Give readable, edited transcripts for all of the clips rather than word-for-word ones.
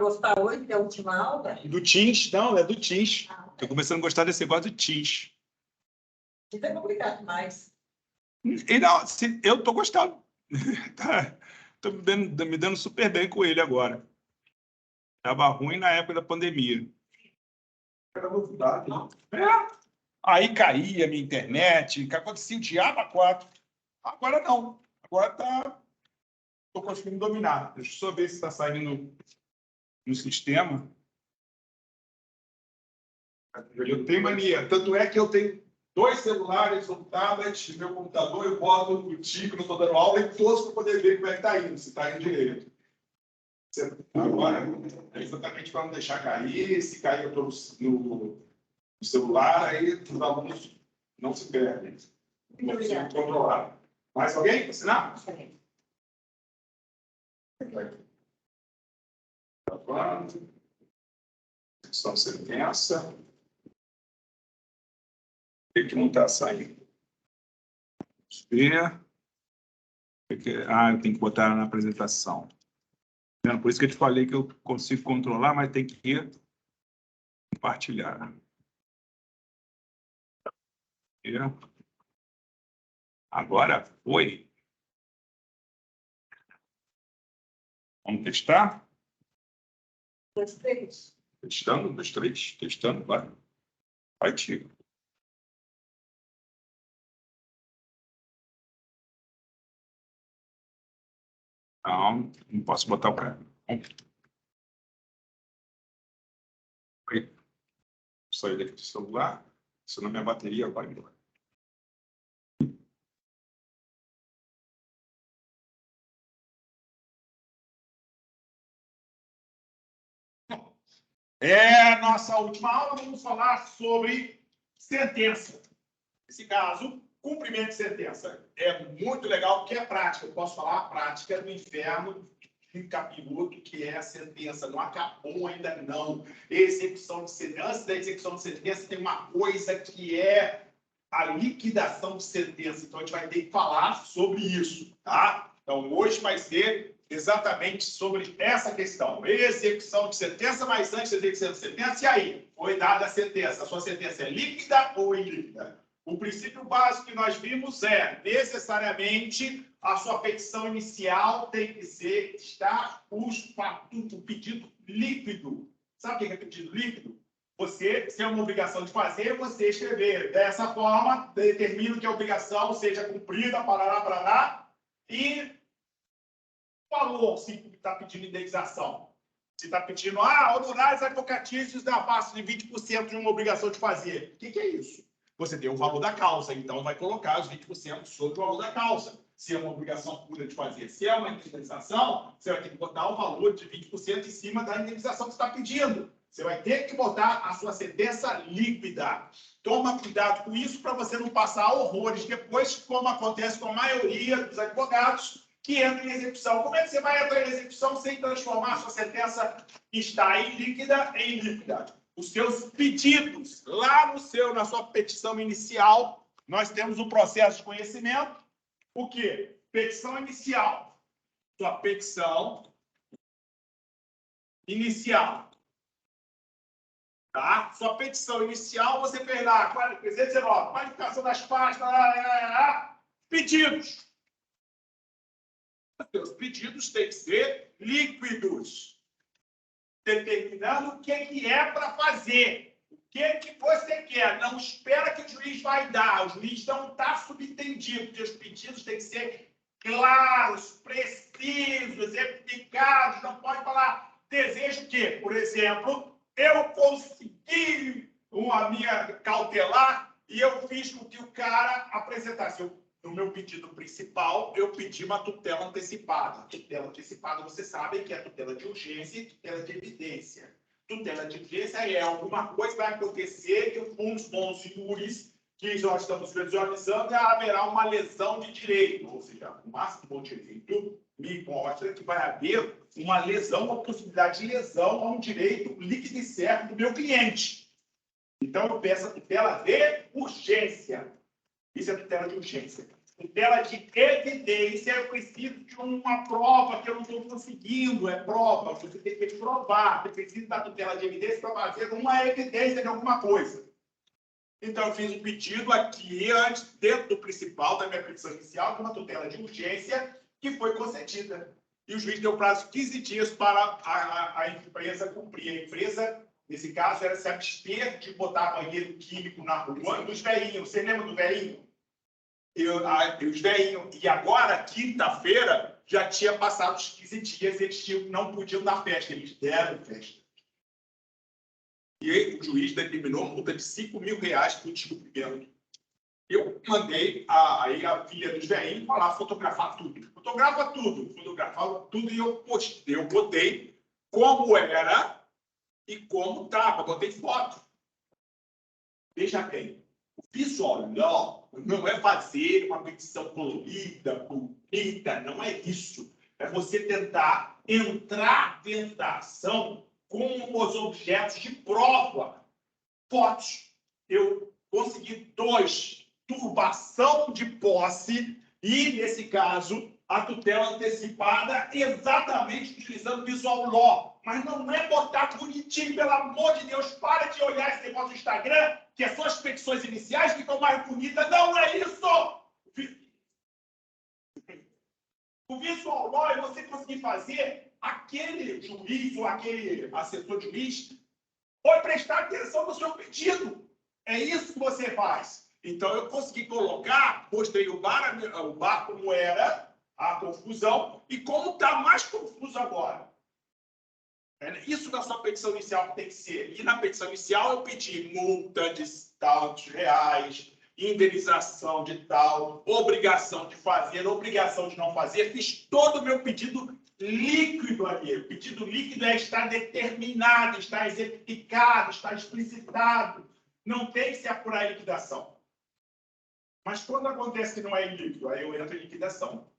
Gostar hoje, que é a última aula? Do Teams, não, é do Teams. Estou começando a gostar desse negócio do Teams. Isso é complicado mais. E não, eu estou gostando. Estou me dando super bem com ele agora. Estava ruim na época da pandemia. Era novidade. É. Aí caía a minha internet, que acontecia o diabo a 4. Agora não. Agora estou conseguindo dominar. Deixa eu só ver se está saindo no sistema. Eu tenho mania. Tanto é que eu tenho 2 celulares, um tablet, meu computador, eu boto o tico, não estou dando aula, e todos para poder ver como é que está indo, se está indo direito. Agora, é exatamente para não deixar cair. Se cair eu estou no celular, aí os alunos não se perdem. Não consigo controlar. Mais alguém? Assinar? Gravando. Só sentença. O que não está saindo? Vamos ver. Eu tenho que botar na apresentação. Por isso que eu te falei que eu consigo controlar, mas tem que compartilhar. Agora foi. Vamos testar? 2, 3. Testando, 2, 3. Testando, vai. Vai, tio. Não posso botar o cara. Sair daqui do celular, senão minha bateria vai embora. Nossa última aula, vamos falar sobre sentença. Nesse caso, cumprimento de sentença. É muito legal, porque é prática. Eu posso falar a prática do inferno em capiroto, que é a sentença. Não acabou ainda, não. Execução de sentença. Antes da execução de sentença, tem uma coisa que é a liquidação de sentença. Então, a gente vai ter que falar sobre isso, tá? Então, hoje vai ser exatamente sobre essa questão. Execução de sentença, mas antes da execução de sentença, e aí? Foi dada a sentença. A sua sentença é líquida ou ilíquida? O princípio básico que nós vimos é, necessariamente, a sua petição inicial tem que estar o pedido líquido. Sabe o que é pedido líquido? Você, se é uma obrigação de fazer, você escrever dessa forma, determina que a obrigação seja cumprida, parará, e valor, se está pedindo indenização. Se está pedindo, honorários advocatícios da base de 20% de uma obrigação de fazer. O que é isso? Você tem o valor da causa, então vai colocar os 20% sobre o valor da causa. Se é uma obrigação pura de fazer. Se é uma indenização, você vai ter que botar o valor de 20% em cima da indenização que você está pedindo. Você vai ter que botar a sua sentença líquida. Toma cuidado com isso para você não passar horrores depois, como acontece com a maioria dos advogados que entram em execução. Como é que você vai entrar em execução sem transformar a sua sentença que está ilíquida em líquida? Os seus pedidos, lá na sua petição inicial, nós temos o processo de conhecimento. O quê? Petição inicial. Sua petição inicial. Tá? Sua petição inicial, você fez lá, 319, qualificação das partes, pedidos. Os seus pedidos têm que ser líquidos, determinando o que é para fazer. O que você quer. Não espera que o juiz vai dar. O juiz não está subentendido, porque os pedidos têm que ser claros, precisos, eficazes. Não pode falar desejo que, por exemplo, eu consegui uma minha cautelar e eu fiz com que o cara apresentasse. No meu pedido principal, eu pedi uma tutela antecipada. Tutela antecipada, você sabe que é tutela de urgência e tutela de evidência. Tutela de urgência é alguma coisa que vai acontecer que com os bons júris que nós estamos visualizando haverá uma lesão de direito. Ou seja, o máximo bom direito me mostra que vai haver uma lesão, uma possibilidade de lesão a um direito líquido e certo do meu cliente. Então, eu peço a tutela de urgência. Isso é tutela de urgência. Tutela de evidência, eu preciso de uma prova que eu não estou conseguindo, é prova, você tem que provar, você precisa da tutela de evidência para fazer uma evidência de alguma coisa. Então, eu fiz um pedido aqui, antes, dentro do principal, da minha petição inicial, de uma tutela de urgência, que foi concedida. E o juiz deu prazo de 15 dias para a empresa cumprir. A empresa, nesse caso, era se abster de botar banheiro químico na rua dos velhinhos. Você lembra do velhinho? Os velhinhos. E agora, quinta-feira, já tinha passado os 15 dias e eles não podiam dar festa. Eles deram festa. E aí, o juiz determinou uma multa de R$5.000 por descumprimento. Eu mandei aí a filha dos velhinhos falar, fotografar tudo. Fotografava tudo e eu botei como era e como estava. Botei foto. Veja bem, o visual não é fazer uma petição colorida, bonita, não é isso. É você tentar entrar dentro da ação com os objetos de prova. Fotos. Eu consegui 2. Turbação de posse e, nesse caso, a tutela antecipada exatamente utilizando visual law. Mas não é botar bonitinho, pelo amor de Deus. Para de olhar esse negócio do Instagram, que são as petições iniciais que estão mais bonitas. Não é isso! O visual law é você conseguir fazer aquele juiz ou aquele assessor de juiz ou prestar atenção no seu pedido. É isso que você faz. Então, eu consegui colocar, mostrei o bar como era, a confusão, e como está mais confuso agora. Isso na sua petição inicial que tem que ser. E na petição inicial eu pedi multa de tantos reais, indenização de tal, obrigação de fazer, obrigação de não fazer. Fiz todo o meu pedido líquido ali. O pedido líquido é estar determinado, estar exemplificado, estar explicitado. Não tem que se apurar a liquidação. Mas quando acontece que não é líquido, aí eu entro em liquidação.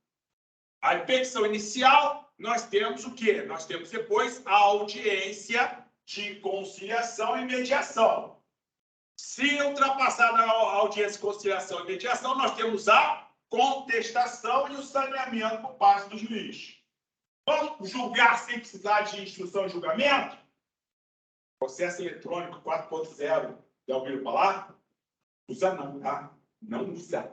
A petição inicial, nós temos o quê? Nós temos depois a audiência de conciliação e mediação. Se ultrapassada a audiência de conciliação e mediação, nós temos a contestação e o saneamento por parte do juiz. Vamos julgar sem precisar de instrução e julgamento? Processo eletrônico 4.0, já ouviram falar? Usa não, tá? Não usa.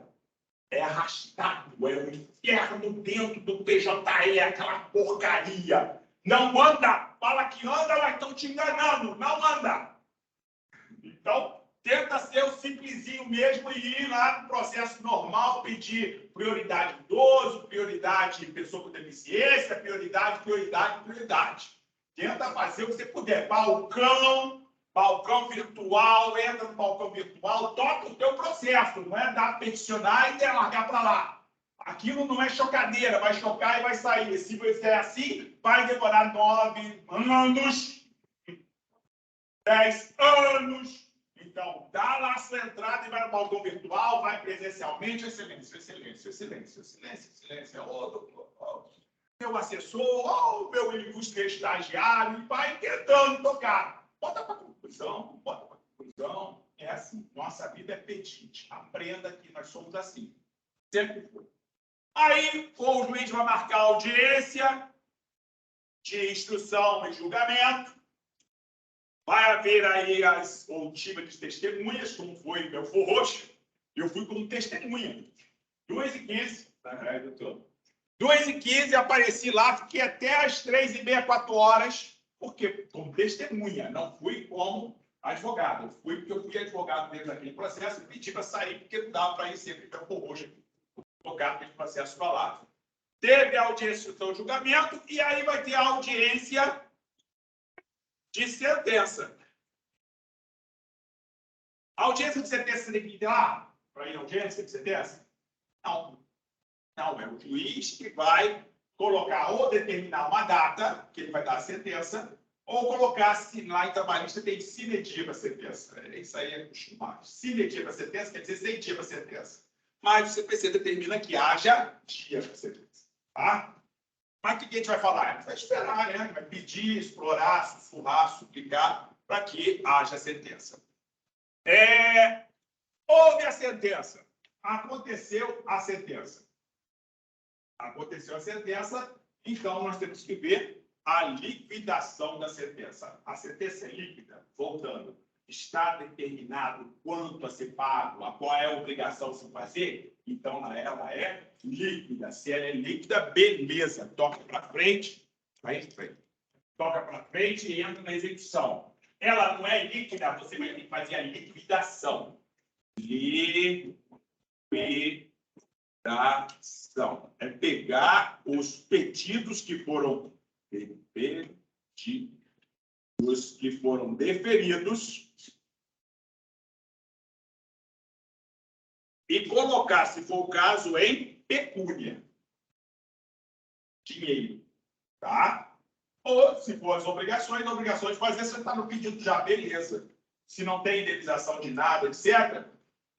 É arrastado, é um inferno dentro do PJE, aquela porcaria. Não anda. Fala que anda, mas estão te enganando. Não anda. Então, tenta ser o simplesinho mesmo e ir lá no processo normal, pedir prioridade idoso, prioridade pessoa com deficiência, prioridade. Tenta fazer o que você puder. Balcão virtual, entra no balcão virtual, toca o teu processo, não é dar peticionar e largar para lá. Aquilo não é chocadeira, vai chocar e vai sair. Se você é assim, vai demorar 9 anos, 10 anos. Então, dá lá a sua entrada e vai no balcão virtual, vai presencialmente. Excelência. Meu assessor, meu ilustre estagiário, vai tentando tocar. Bota para conclusão. É assim. Nossa vida é petite. Aprenda que nós somos assim. Sempre foi. Aí, o juiz vai marcar a audiência de instrução e julgamento. Vai haver aí as outivas de testemunhas, como foi meu forroxo. Eu fui como testemunha. 2h15. 2h15, apareci lá, fiquei até as 3h30, 4 horas. Porque como testemunha, não fui como advogado. Eu fui porque eu fui advogado dentro daquele processo e pedi para sair, porque não dava para ir sempre para o roxo, advogado naquele processo para lá. Teve a audiência do julgamento e aí vai ter a audiência de sentença. A audiência de sentença você tem que ir lá para ir à audiência de sentença? Não, é o juiz que vai colocar ou determinar uma data, que ele vai dar a sentença, ou colocar, se lá em trabalhista tem sine die para sentença. Isso aí é acostumado. Sine die para sentença quer dizer sem dia para sentença. Mas o CPC determina que haja dia para sentença. Tá? Mas o que a gente vai falar? A gente vai esperar, né? Vai pedir, explorar, sussurrar, suplicar para que haja sentença. Houve a sentença. aconteceu a sentença. Aconteceu a sentença, então nós temos que ver a liquidação da sentença. A sentença é líquida, voltando. Está determinado quanto a ser pago, a qual é a obrigação de se fazer? Então, ela é líquida. Se ela é líquida, beleza. Toca para frente, vai em frente. Toca para frente e entra na execução. Ela não é líquida, você vai ter que fazer a liquidação. Liquidação. É pegar os pedidos que foram deferidos e colocar, se for o caso, em pecúnia. Dinheiro. Tá? Ou, se for as obrigações de fazer, você está no pedido já, beleza. Se não tem indenização de nada, etc.,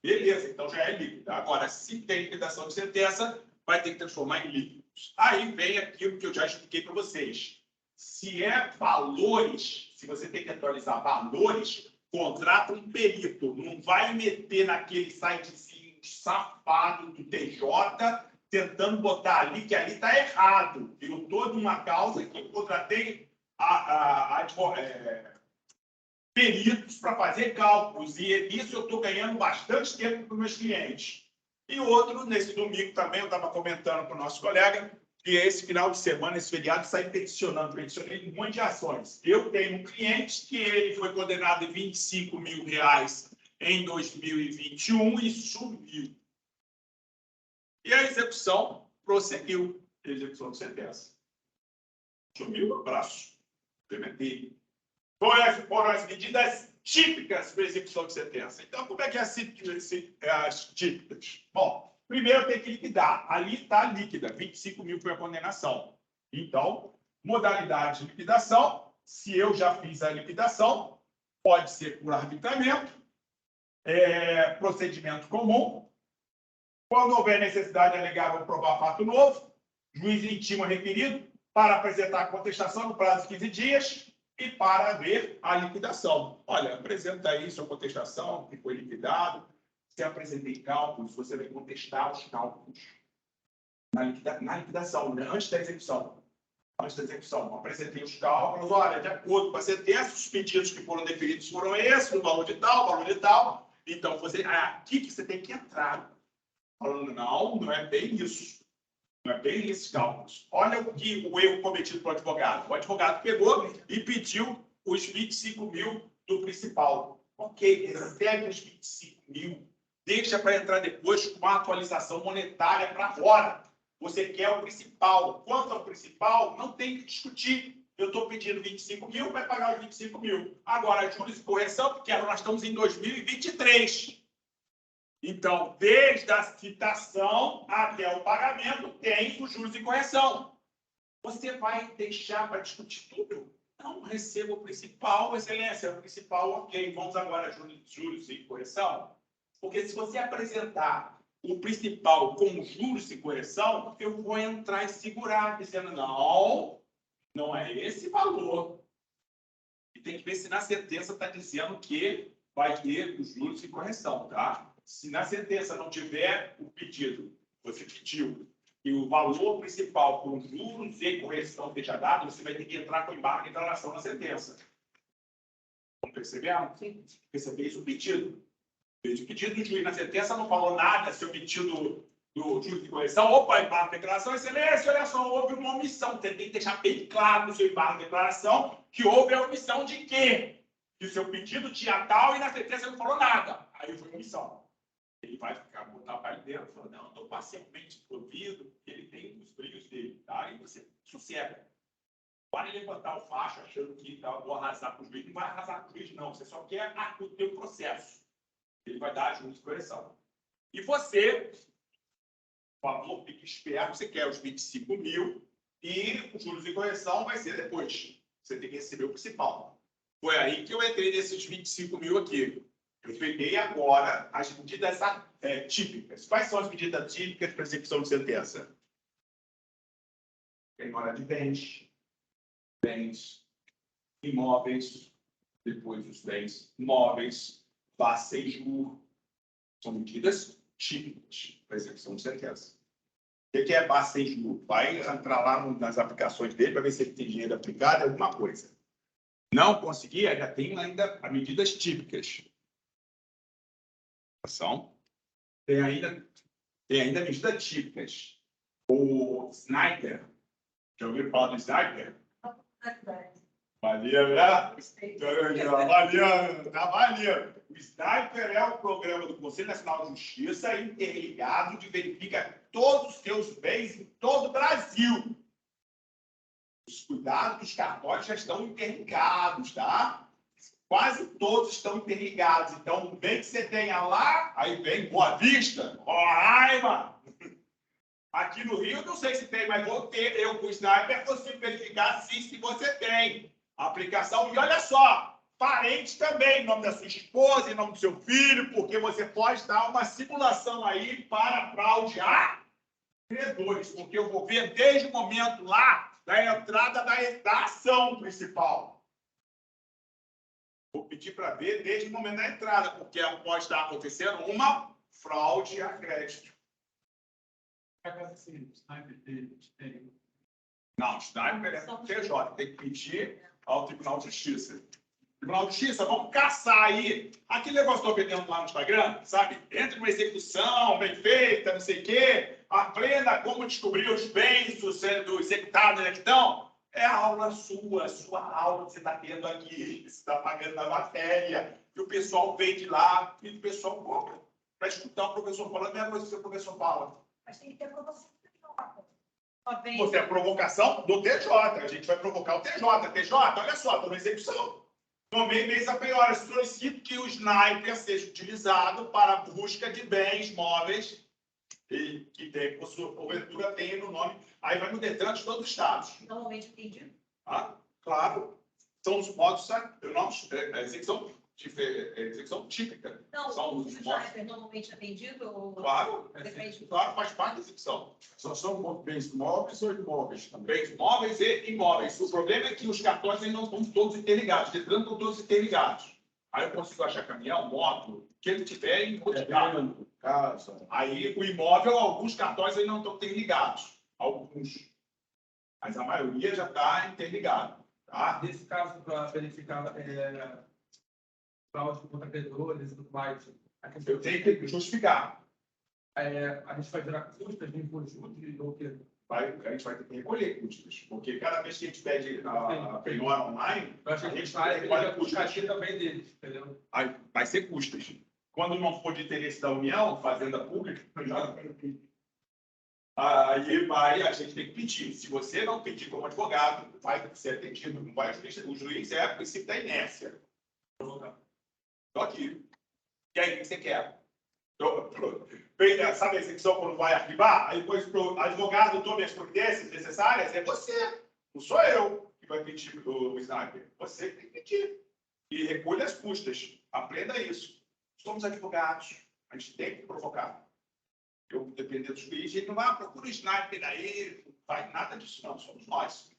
beleza, então já é líquido. Agora, se tem liquidação de sentença, vai ter que transformar em líquidos. Aí vem aquilo que eu já expliquei para vocês. Se é valores, se você tem que atualizar valores, contrata um perito. Não vai meter naquele sitezinho safado do TJ, tentando botar ali, que ali está errado. Eu toda uma causa que eu contratei peritos para fazer cálculos. E nisso eu estou ganhando bastante tempo para os meus clientes. E outro, nesse domingo também, eu estava comentando com o nosso colega, que esse final de semana, esse feriado, sai peticionei um monte de ações. Eu tenho um cliente que ele foi condenado em R$25 mil em 2021 e sumiu. E a execução prosseguiu. A execução de sentença. Sumiu, abraço. Implementei. Foram as medidas típicas para execução de sentença. Então, como é que é as típicas? Bom, primeiro tem que liquidar. Ali está líquida. 25 mil foi a condenação. Então, modalidade de liquidação. Se eu já fiz a liquidação, pode ser por arbitramento, procedimento comum. Quando houver necessidade alegar ou provar fato novo, juiz intima requerido para apresentar a contestação no prazo de 15 dias e para ver a liquidação. Olha, apresenta aí sua contestação, que foi liquidado. Se apresentei cálculos, você vai contestar os cálculos na liquidação, né? Antes da execução. Antes da execução, apresentei os cálculos. Olha, de acordo com a sentença, os pedidos que foram deferidos foram esses, no valor de tal, valor de tal. Então, aqui que você tem que entrar. Falando, não é bem isso. Não é bem esses cálculos. Olha o erro cometido pelo advogado. O advogado pegou e pediu os 25 mil do principal. Ok, recebe os 25 mil, deixa para entrar depois com uma atualização monetária para fora. Você quer o principal. Quanto ao principal, não tem que discutir. Eu estou pedindo 25 mil, vai pagar os 25 mil. Agora, juros e correção, porque nós estamos em 2023. Então, desde a citação até o pagamento, tem os juros e correção. Você vai deixar para discutir tudo? Não, receba o principal, excelência, o principal, ok. Vamos agora a juros e correção? Porque se você apresentar o principal com juros e correção, eu vou entrar e segurar, dizendo, não é esse valor. E tem que ver se na sentença está dizendo que vai ter os juros e correção, tá? Se na sentença não tiver o pedido, você pediu, e o valor principal com juros e correção seja dado, você vai ter que entrar com embargo de declaração na sentença. Não perceberam? Sim. Receber isso o pedido. O pedido do juiz na sentença não falou nada se o pedido do juiz de correção, opa, embargo de declaração, excelência, olha só, houve uma omissão. Você tem que deixar bem claro no seu embargo de declaração que houve a omissão de quê? Que o seu pedido tinha tal e na sentença não falou nada. Aí foi omissão. Ele vai botar para dentro e falar, não, estou parcialmente provido, ele tem os brilhos dele, tá? E você sossega. Para levantar o facho achando que vou arrasar com o juiz. Não vai arrasar com o juiz, não. Você só quer o teu processo. Ele vai dar juros de correção. E você, por favor, fique esperto, você quer os 25 mil e os juros de correção vai ser depois. Você tem que receber o principal. Foi aí que eu entrei nesses 25 mil aqui. Eu peguei agora as medidas típicas. Quais são as medidas típicas para execução de sentença? Penhora de bens imóveis, depois os bens móveis, base sem juros. São medidas típicas para execução de sentença. O que é base sem juros? Vai entrar lá nas aplicações dele para ver se ele tem dinheiro aplicado em alguma coisa. Não conseguir, ainda tem as medidas típicas. Tem ainda medidas típicas. O sniper, já ouviram falar do sniper? Valia, né? Valia. O sniper é o programa do Conselho Nacional de Justiça interligado que verifica todos os seus bens em todo o Brasil. Os cuidados dos cartórios já estão interligados, tá? Quase todos estão interligados. Então, o bem que você tenha lá, aí vem Boa Vista, Roraima. Aqui no Rio, não sei se tem, mas vou ter. Eu, com o sniper, consigo verificar sim, se você tem a aplicação. E olha só, parente também, em nome da sua esposa, em nome do seu filho, porque você pode dar uma simulação aí para fraude a credores, porque eu vou ver desde o momento lá da entrada da ação principal. Vou pedir para ver desde o momento da entrada, porque pode estar acontecendo uma fraude a crédito. Não, sniper é TJ, tem que pedir ao Tribunal de Justiça. Tribunal de Justiça, vamos caçar aí. Aquele negócio que eu estou vendendo lá no Instagram, sabe? Entre uma execução bem feita, não sei o quê, aprenda como descobrir os bens do executado, né? Então, é a aula sua aula que você está tendo aqui. Você está pagando na matéria, e o pessoal vem de lá, e o pessoal compra para escutar o professor falando a mesma coisa que o professor fala. Mas tem que ter promoção. Você é provocação do TJ. A gente vai provocar o TJ. TJ, olha só, estou na execução. Tomei mês a penhora. Solicito que o sniper seja utilizado para a busca de bens móveis e que tem, por sua cobertura, tem no nome. Aí vai no Detran de todos os estados. Normalmente entendido. Ah, claro. São os modos, execução típica. Não, são o os modos. sniper normalmente atendido ou... Claro, Depende. claro, faz parte da execução. Só são bens móveis ou imóveis também? Bens móveis e imóveis. O problema é que os cartões ainda não estão todos interligados. Detran estão todos interligados. Aí eu consigo achar caminhão, moto, que ele tiver em Terreno, casa. Aí o imóvel, alguns cartões ainda não estão interligados. Alguns. Mas a maioria já está interligado. Tá? Nesse caso, para verificar fraude contra credores e tudo mais, Eu tenho que justificar. a gente vai gerar custas de imposto ou quê? A gente vai ter que recolher custos. Porque cada vez que a gente pede a penhora online, Eu acho que a a gente gente vai recolhe a custos. custos também deles, entendeu? Aí vai ser custas. Quando não for de interesse da União, Fazenda Pública, aí a gente tem que pedir. Se você não pedir como advogado, vai ser atendido. Não vai o juiz é o princípio da inércia. Estou aqui. E aí, o que você quer? Sabe a execução quando vai arquivar? Aí depois o advogado tome as providências necessárias, é você. Não sou eu que vai pedir o sniper. Você que tem que pedir. E recolha as custas. Aprenda isso. Somos advogados. A gente tem que provocar. Eu, dependendo do juiz, a gente não vai procurar o sniper aí, não faz nada disso, não. Somos nós.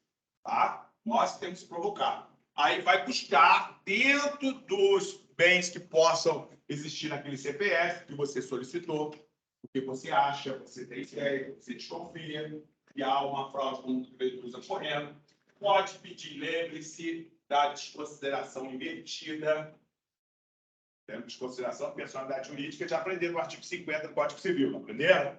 Tá? Nós temos que provocar. Aí vai buscar dentro dos bens que possam existir naquele CPF que você solicitou, o que você acha, você tem ideia, você desconfia que há uma fraude contra os credores ocorrendo. Pode pedir, lembre-se da desconsideração invertida. Tendo desconsideração da personalidade jurídica, já aprenderam no artigo 50 do Código Civil, não aprenderam?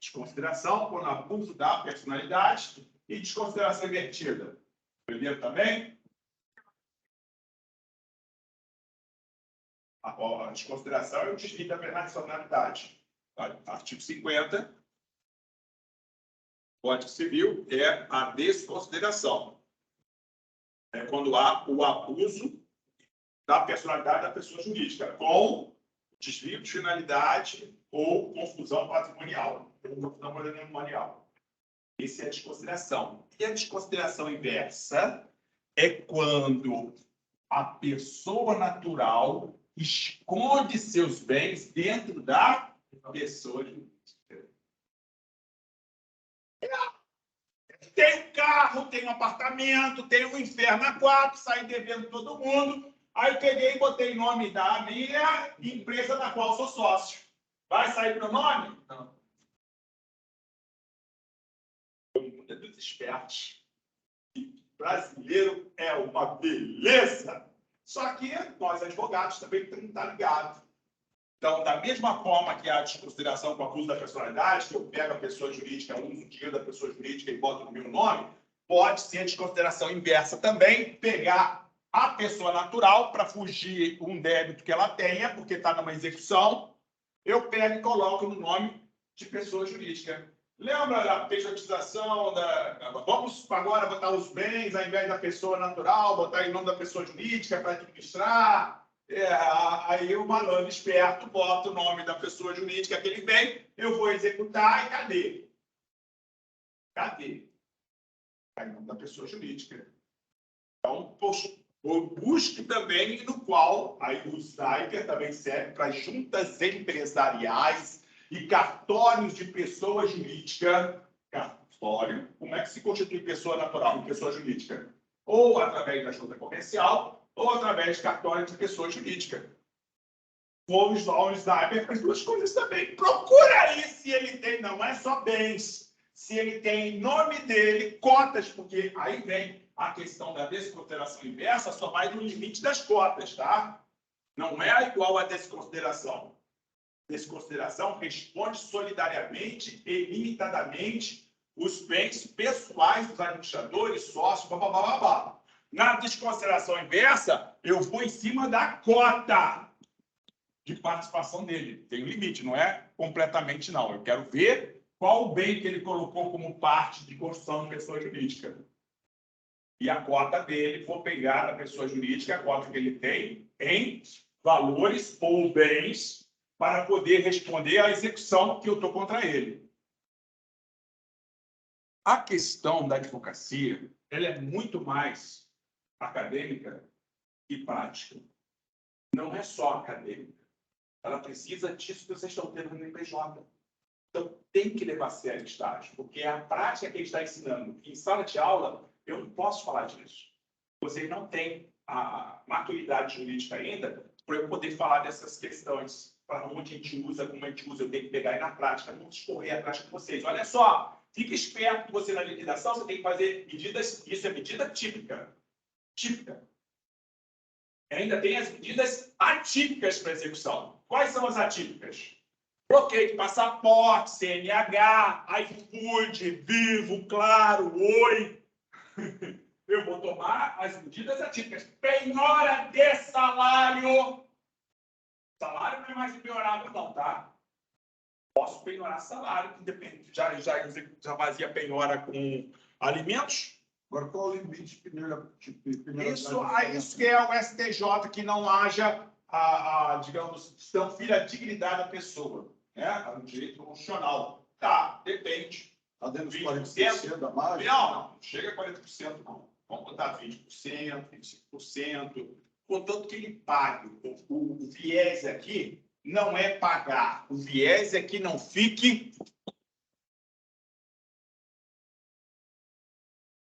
Desconsideração por abuso da personalidade e desconsideração invertida. Aprenderam também? A desconsideração é o desvio da personalidade. Artigo 50, Código Civil, é a desconsideração. É quando há o abuso da personalidade da pessoa jurídica, com desvio de finalidade ou confusão patrimonial. Confusão patrimonial. Essa é a desconsideração. E a desconsideração inversa é quando a pessoa natural esconde seus bens dentro da pessoa jurídica. Tem um carro, tem um apartamento, tem um inferno a quatro, saí devendo todo mundo. Aí peguei e botei nome da minha empresa da qual sou sócio. Vai sair meu nome? Não. O mundo é dos espertos. Brasileiro é uma beleza. Só que nós, advogados, também temos que estar ligados. Então, da mesma forma que há desconsideração com o abuso da personalidade, que eu pego a pessoa jurídica, uso o dinheiro da pessoa jurídica e boto no meu nome, pode ser a desconsideração inversa também, pegar a pessoa natural para fugir um débito que ela tenha, porque está numa execução, eu pego e coloco no nome de pessoa jurídica. Lembra da pejotização? Vamos agora botar os bens, ao invés da pessoa natural, botar em nome da pessoa jurídica para administrar. Aí o malandro esperto bota o nome da pessoa jurídica, aquele bem, eu vou executar e cadê? Cadê? Está em nome da pessoa jurídica. Então, busque também no qual, aí o Sniper também serve para juntas empresariais e cartórios de pessoa jurídica. Cartório, como é que se constitui pessoa natural e pessoa jurídica? Ou através da junta comercial, ou através de cartório de pessoa jurídica. Vamos lá, o Sniper faz duas coisas também. Procura aí se ele tem, não é só bens, se ele tem em nome dele cotas, porque aí vem a questão da desconsideração inversa, só vai no limite das cotas, tá? Não é igual a desconsideração. Desconsideração responde solidariamente e limitadamente os bens pessoais dos administradores, sócios, blá. Na desconsideração inversa, eu vou em cima da cota de participação dele. Tem um limite, não é completamente não. Eu quero ver qual o bem que ele colocou como parte de construção de pessoa jurídica. E a cota dele, vou pegar da pessoa jurídica, a cota que ele tem em valores ou bens para poder responder à execução que eu estou contra ele. A questão da advocacia, ela é muito mais acadêmica e prática. Não é só acadêmica. Ela precisa disso que vocês estão tendo no IPJ. Então, tem que levar a sério estágio, porque é a prática que ele está ensinando. Em sala de aula, eu não posso falar disso. Vocês não têm a maturidade jurídica ainda para eu poder falar dessas questões, para onde a gente usa, como a gente usa, eu tenho que pegar aí na prática, não discorrer a prática de vocês. Olha só, fica esperto que você na liquidação, você tem que fazer medidas, isso é medida típica. Ainda tem as medidas atípicas para execução. Quais são as atípicas? Bloqueio de passaporte, CNH, iFood, Vivo, Claro, Oi. Eu vou tomar as medidas atípicas. Penhora de salário. Salário não é mais penhorável não, tá? Posso penhorar salário, que depende. Já fazia penhora com alimentos. Agora, qual o limite de penhora? Isso que é o STJ, que não haja, digamos, transfira a dignidade da pessoa, né? O direito constitucional. Tá, depende. Está dentro dos 20%? 40% da margem? Não chega a 40%, não. Vamos botar 20%, 25%, contanto que ele pague. O viés aqui não é pagar. O viés é que não fique...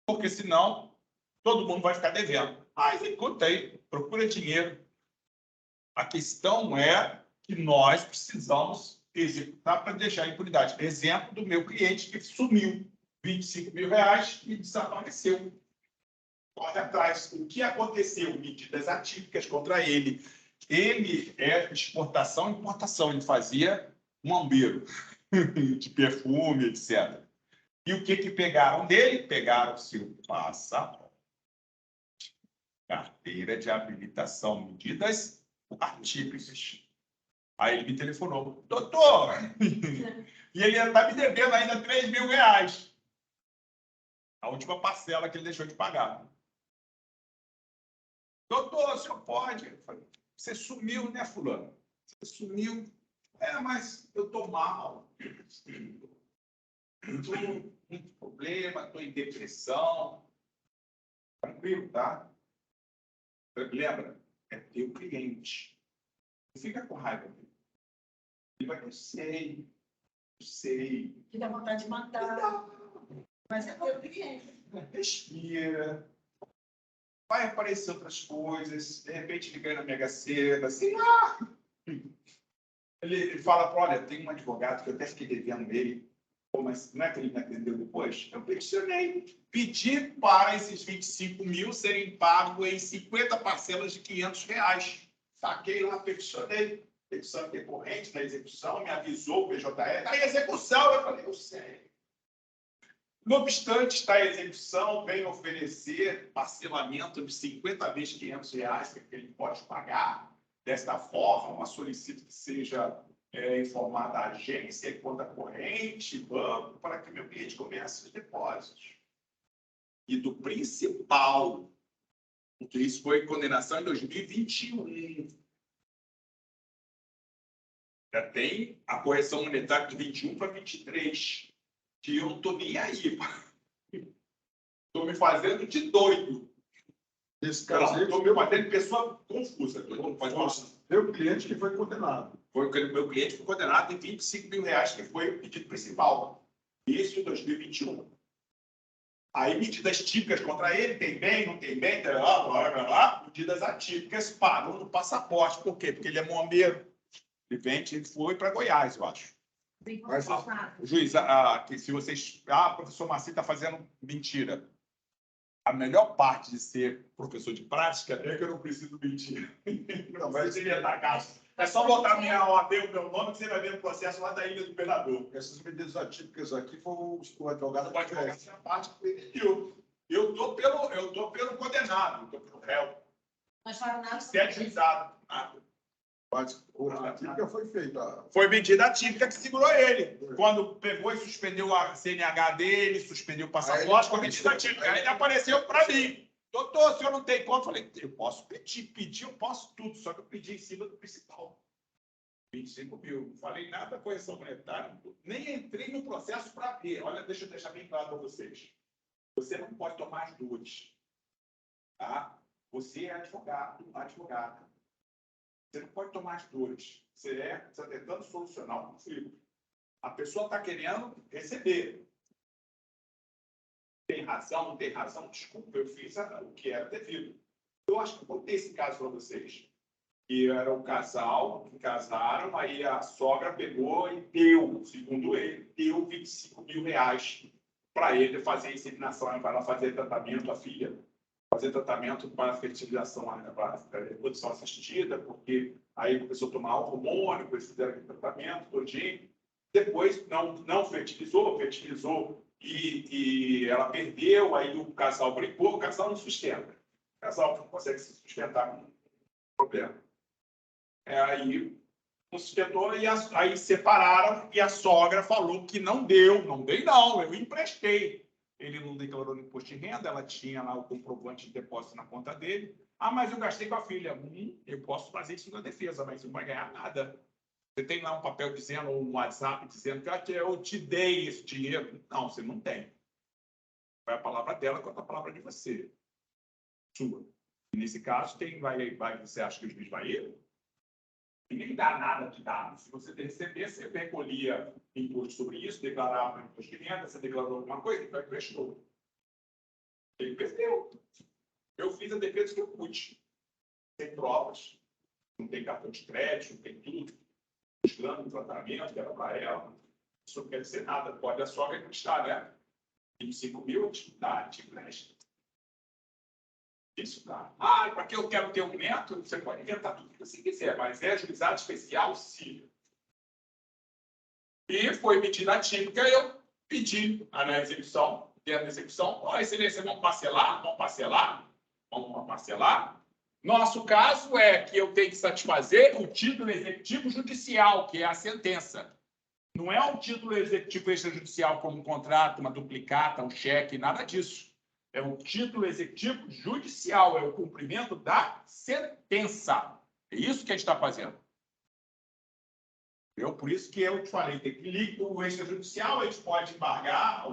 Porque senão todo mundo vai ficar devendo. Executa aí, procura dinheiro. A questão é que nós precisamos executar para deixar impunidade. Exemplo do meu cliente que sumiu R$25 mil e desapareceu. Corre atrás. O que aconteceu? Medidas atípicas contra ele. Ele é exportação e importação. Ele fazia mambeiro de perfume, etc. E o que pegaram dele? Pegaram seu passaporte, carteira de habilitação, medidas atípicas. Aí ele me telefonou, doutor, e ele está me devendo ainda R$3 mil. A última parcela que ele deixou de pagar. Doutor, o senhor pode? Eu falei, você sumiu, né, fulano? Você sumiu. Mas eu estou mal. Estou com problema, estou em depressão. Tranquilo, tá? Lembra? É teu cliente. Não fica com raiva dele. Ele vai dizer, sei. Que dá vontade de matar. Mas é teu cliente. Respira. Vai aparecer outras coisas. De repente ele ganha na Mega Sena. Sei lá. Ele fala, olha, tem um advogado que eu até fiquei devendo ele, pô, mas não é que ele me atendeu depois? Eu peticionei, pedi para esses 25 mil serem pagos em 50 parcelas de R$ 500. Saquei lá, peticionei, petição decorrente da execução, me avisou o PJE, está em execução. Eu falei, eu sei. Não obstante estar em execução, vem oferecer parcelamento de 50 vezes R$ 500 que ele pode pagar. Desta forma, solicito que seja informada a agência, conta corrente, banco, para que meu cliente comece os depósitos. E do principal, porque isso foi condenação em 2021. Já tem a correção monetária de 21 para 23, que eu não estou nem aí. Estou me fazendo de doido. Nesse caso aí, Estou me fazendo de pessoa confusa. meu cliente que foi condenado. Foi o meu cliente que foi condenado em R$ 25 mil, que foi o pedido principal. Isso em 2021. Aí, medidas típicas contra ele, tem bem, não tem bem, medidas atípicas parou no passaporte. Por quê? Porque ele é mombeiro. Ele foi para Goiás, eu acho. Mas, O juiz, que se vocês... professor Marcinho está fazendo mentira. A melhor parte de ser professor de prática é que eu não preciso mentir. Não vai ser da casa. É só botar minha OAB, o meu nome, que você vai ver o processo lá da Ilha do Governador. essas medidas atípicas aqui foi o advogado Pode jogar essa parte que ele eu tô pelo condenado, estou pelo réu. Mas falaram nada. Se é juizado. Mas a típica foi feita. Foi medida atípica que segurou ele. Quando pegou e suspendeu a CNH dele, suspendeu o passaporte, foi medida atípica. Aí ele apareceu para mim. Doutor, o senhor não tem conta? Eu falei, eu posso pedir, eu posso tudo, só que eu pedi em cima do principal. 25 mil. Não falei nada da correção monetária, nem entrei no processo para ver. Olha, deixa eu deixar bem claro para vocês. Você não pode tomar as duas. Tá? Você é advogada. Você não pode tomar as dores. Você está tentando solucionar o conflito. A pessoa está querendo receber. Tem razão, não tem razão? Desculpa, eu fiz o que era devido. Eu acho que eu contei esse caso para vocês. Que era um casal que casaram, aí a sogra pegou e deu, segundo ele, deu R$ 25 mil para ele fazer inseminação, para ela fazer tratamento, a filha. Fazer tratamento para fertilização, para reprodução assistida, porque aí começou a tomar hormônio, eles fizeram aquele tratamento todinho. Depois não fertilizou e ela perdeu, aí o casal brincou, o casal não sustenta. O casal não consegue se sustentar com problema. Aí não sustentou e aí separaram e a sogra falou que não deu, eu emprestei. Ele não declarou no imposto de renda, ela tinha lá o comprovante de depósito na conta dele. Mas eu gastei com a filha. Eu posso fazer isso na defesa, mas não vai ganhar nada. Você tem lá um papel dizendo, ou um WhatsApp dizendo que eu te dei esse dinheiro. Não, você não tem. Vai a palavra dela contra a palavra de você. Sua. E nesse caso, você acha que o juiz vai ir? Ninguém dá nada de dado. Se você receber, você recolhia imposto sobre isso, declarava imposto de renda, você declarou alguma coisa, então emprestou. Ele perdeu. Eu fiz a defesa que eu pude. Tem provas, não tem cartão de crédito, não tem tudo. Buscando o tratamento que era para ela. Isso não quer dizer nada. Pode a sogra emprestar, né? 25 mil, te empresta. Isso dá. Para que eu quero ter um neto? Você pode inventar tudo que você quiser, mas é juizado especial, sim. E foi medida atípica, eu pedi na execução, dentro da execução, excelência, vamos parcelar. Nosso caso é que eu tenho que satisfazer o título executivo judicial, que é a sentença. Não é um título executivo extrajudicial como um contrato, uma duplicata, um cheque, nada disso. É um título executivo judicial, é o cumprimento da sentença. É isso que a gente está fazendo. Por isso que eu te falei, tem que ligar o extrajudicial, a gente pode embargar,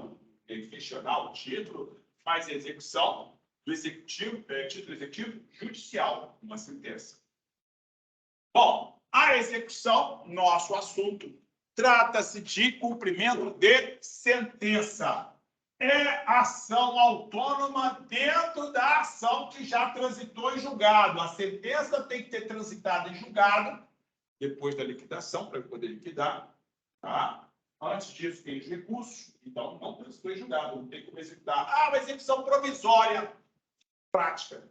questionar o título, mas a execução do executivo, título executivo judicial, uma sentença. Bom, a execução, nosso assunto, trata-se de cumprimento de sentença. É ação autônoma dentro da ação que já transitou em julgado. A sentença tem que ter transitado em julgado depois da liquidação, para poder liquidar. Tá? Antes disso, tem os recursos, então não foi julgado, não tem como executar. Ah, uma execução provisória. Prática.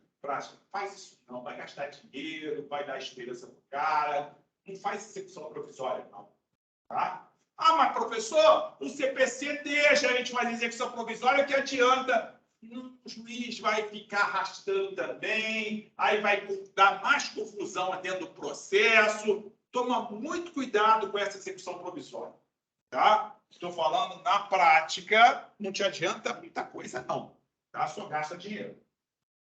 Faz isso não, vai gastar dinheiro, vai dar esperança para o cara. Não faz execução provisória, não. Tá? Ah, mas professor, o CPC deixa a gente fazer execução provisória, que adianta. O juiz vai ficar arrastando também, aí vai dar mais confusão dentro do processo. Toma muito cuidado com essa execução provisória. Tá? Estou falando na prática, não te adianta muita coisa, não. Tá? Só gasta dinheiro.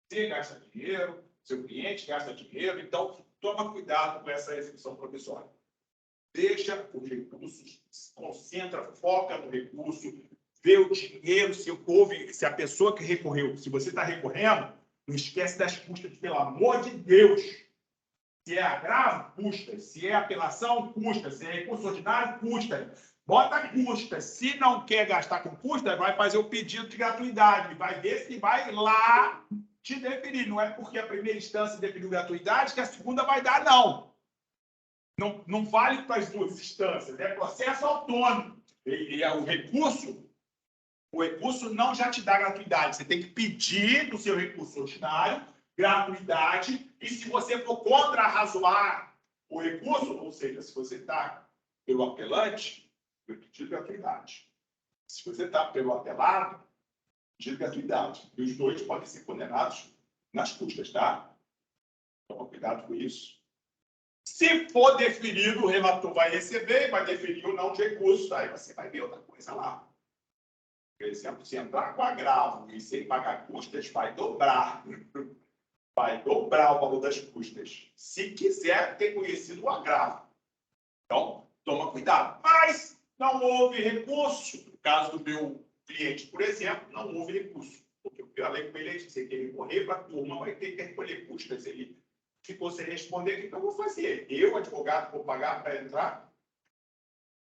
Você gasta dinheiro, seu cliente gasta dinheiro, então toma cuidado com essa execução provisória. Deixa os recursos, se concentra, foca no recurso, vê o dinheiro, se a pessoa que recorreu, se você está recorrendo, não esquece das custas, pelo amor de Deus. Se é agravo, custa. Se é apelação, custa. Se é recurso ordinário, custa. Bota custa. Se não quer gastar com custa, vai fazer o pedido de gratuidade. Vai ver se vai lá te definir. Não é porque a primeira instância definiu gratuidade que a segunda vai dar, não. Não vale para as duas instâncias. É processo autônomo. E o recurso não já te dá gratuidade. Você tem que pedir do seu recurso ordinário gratuidade. E se você for contra-razoar o recurso, ou seja, se você está pelo apelante, vai pedir gratuidade. Se você está pelo apelado, pedir gratuidade. E os dois podem ser condenados nas custas, tá? Toma cuidado com isso. Se for definido, o relator vai receber e vai definir o não de recurso. Aí você vai ver outra coisa lá. Por exemplo, se entrar com agravo e sem pagar custas, vai dobrar. Vai dobrar o valor das custas. Se quiser ter conhecido o agravo. Então, toma cuidado. Mas não houve recurso. No caso do meu cliente, por exemplo, não houve recurso. Porque eu falei com ele, se ele recorrer para a turma, vai ter que recolher custas. Ele ficou sem responder, o que eu vou fazer? Eu, advogado, vou pagar para entrar?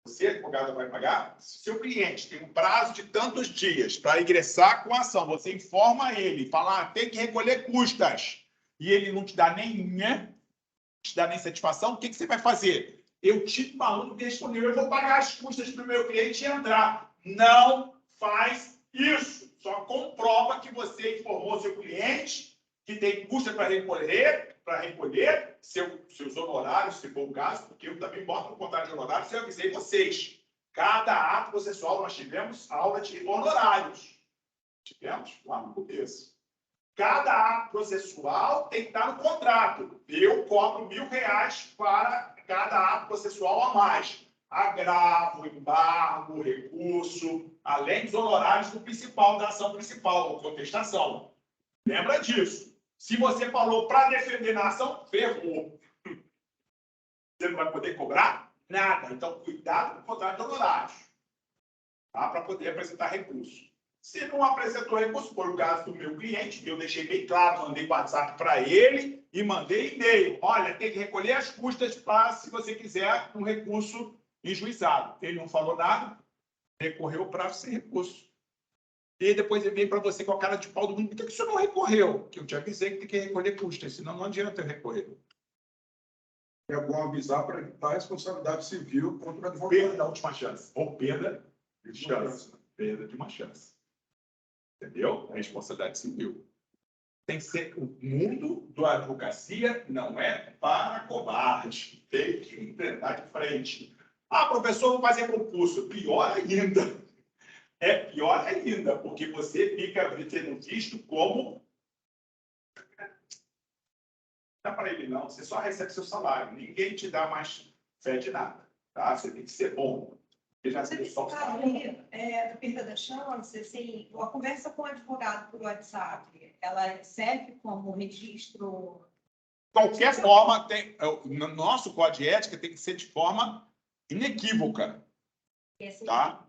Você, advogado, vai pagar? Se seu cliente tem um prazo de tantos dias para ingressar com a ação, você informa ele, fala, tem que recolher custas, e ele não te dá nem satisfação, o que você vai fazer? Eu tive um aluno que respondeu, eu vou pagar as custas para o meu cliente entrar. Não faz isso. Só comprova que você informou seu cliente que tem custa para recolher seus honorários, se for o caso, porque eu também boto no contrato de honorários e eu avisei vocês. Cada ato processual nós tivemos aula de honorários. Tivemos lá no começo. Cada ato processual tem que estar no contrato. Eu cobro R$1.000 para cada ato processual a mais. Agravo, embargo, recurso, além dos honorários do principal, da ação principal, ou contestação. Lembra disso. Se você falou para defender na ação, ferrou. Você não vai poder cobrar nada. Então, cuidado com o contrato de honorários. Tá? Para poder apresentar recurso. Se não apresentou recurso, por o caso do meu cliente, que eu deixei bem claro, mandei WhatsApp para ele e mandei e-mail. Olha, tem que recolher as custas para, se você quiser, um recurso enjuizado. Ele não falou nada, recorreu o prazo sem recurso. E depois ele vem para você com a cara de pau do mundo. Por que o senhor não recorreu? Que eu te avisei que tem que recolher custas, senão não adianta eu recorrer. É bom avisar para evitar a responsabilidade civil contra o advogado. Perda da última chance. Ou perda de chance. Perda de uma chance. Entendeu? A responsabilidade civil. Tem que ser o mundo da advocacia não é para covarde. Tem que enfrentar de frente. Ah, professor, vou fazer concurso. Pior ainda. É pior ainda, porque você fica sendo visto como... Não dá para ele, não. Você só recebe seu salário. Ninguém te dá mais fé de nada. Tá? Você tem que ser bom. Você já tem só o salário. Do perda da chance, assim, a conversa com o advogado por WhatsApp, ela serve como registro? Qualquer forma, no nosso código de ética tem que ser de forma inequívoca. Tá?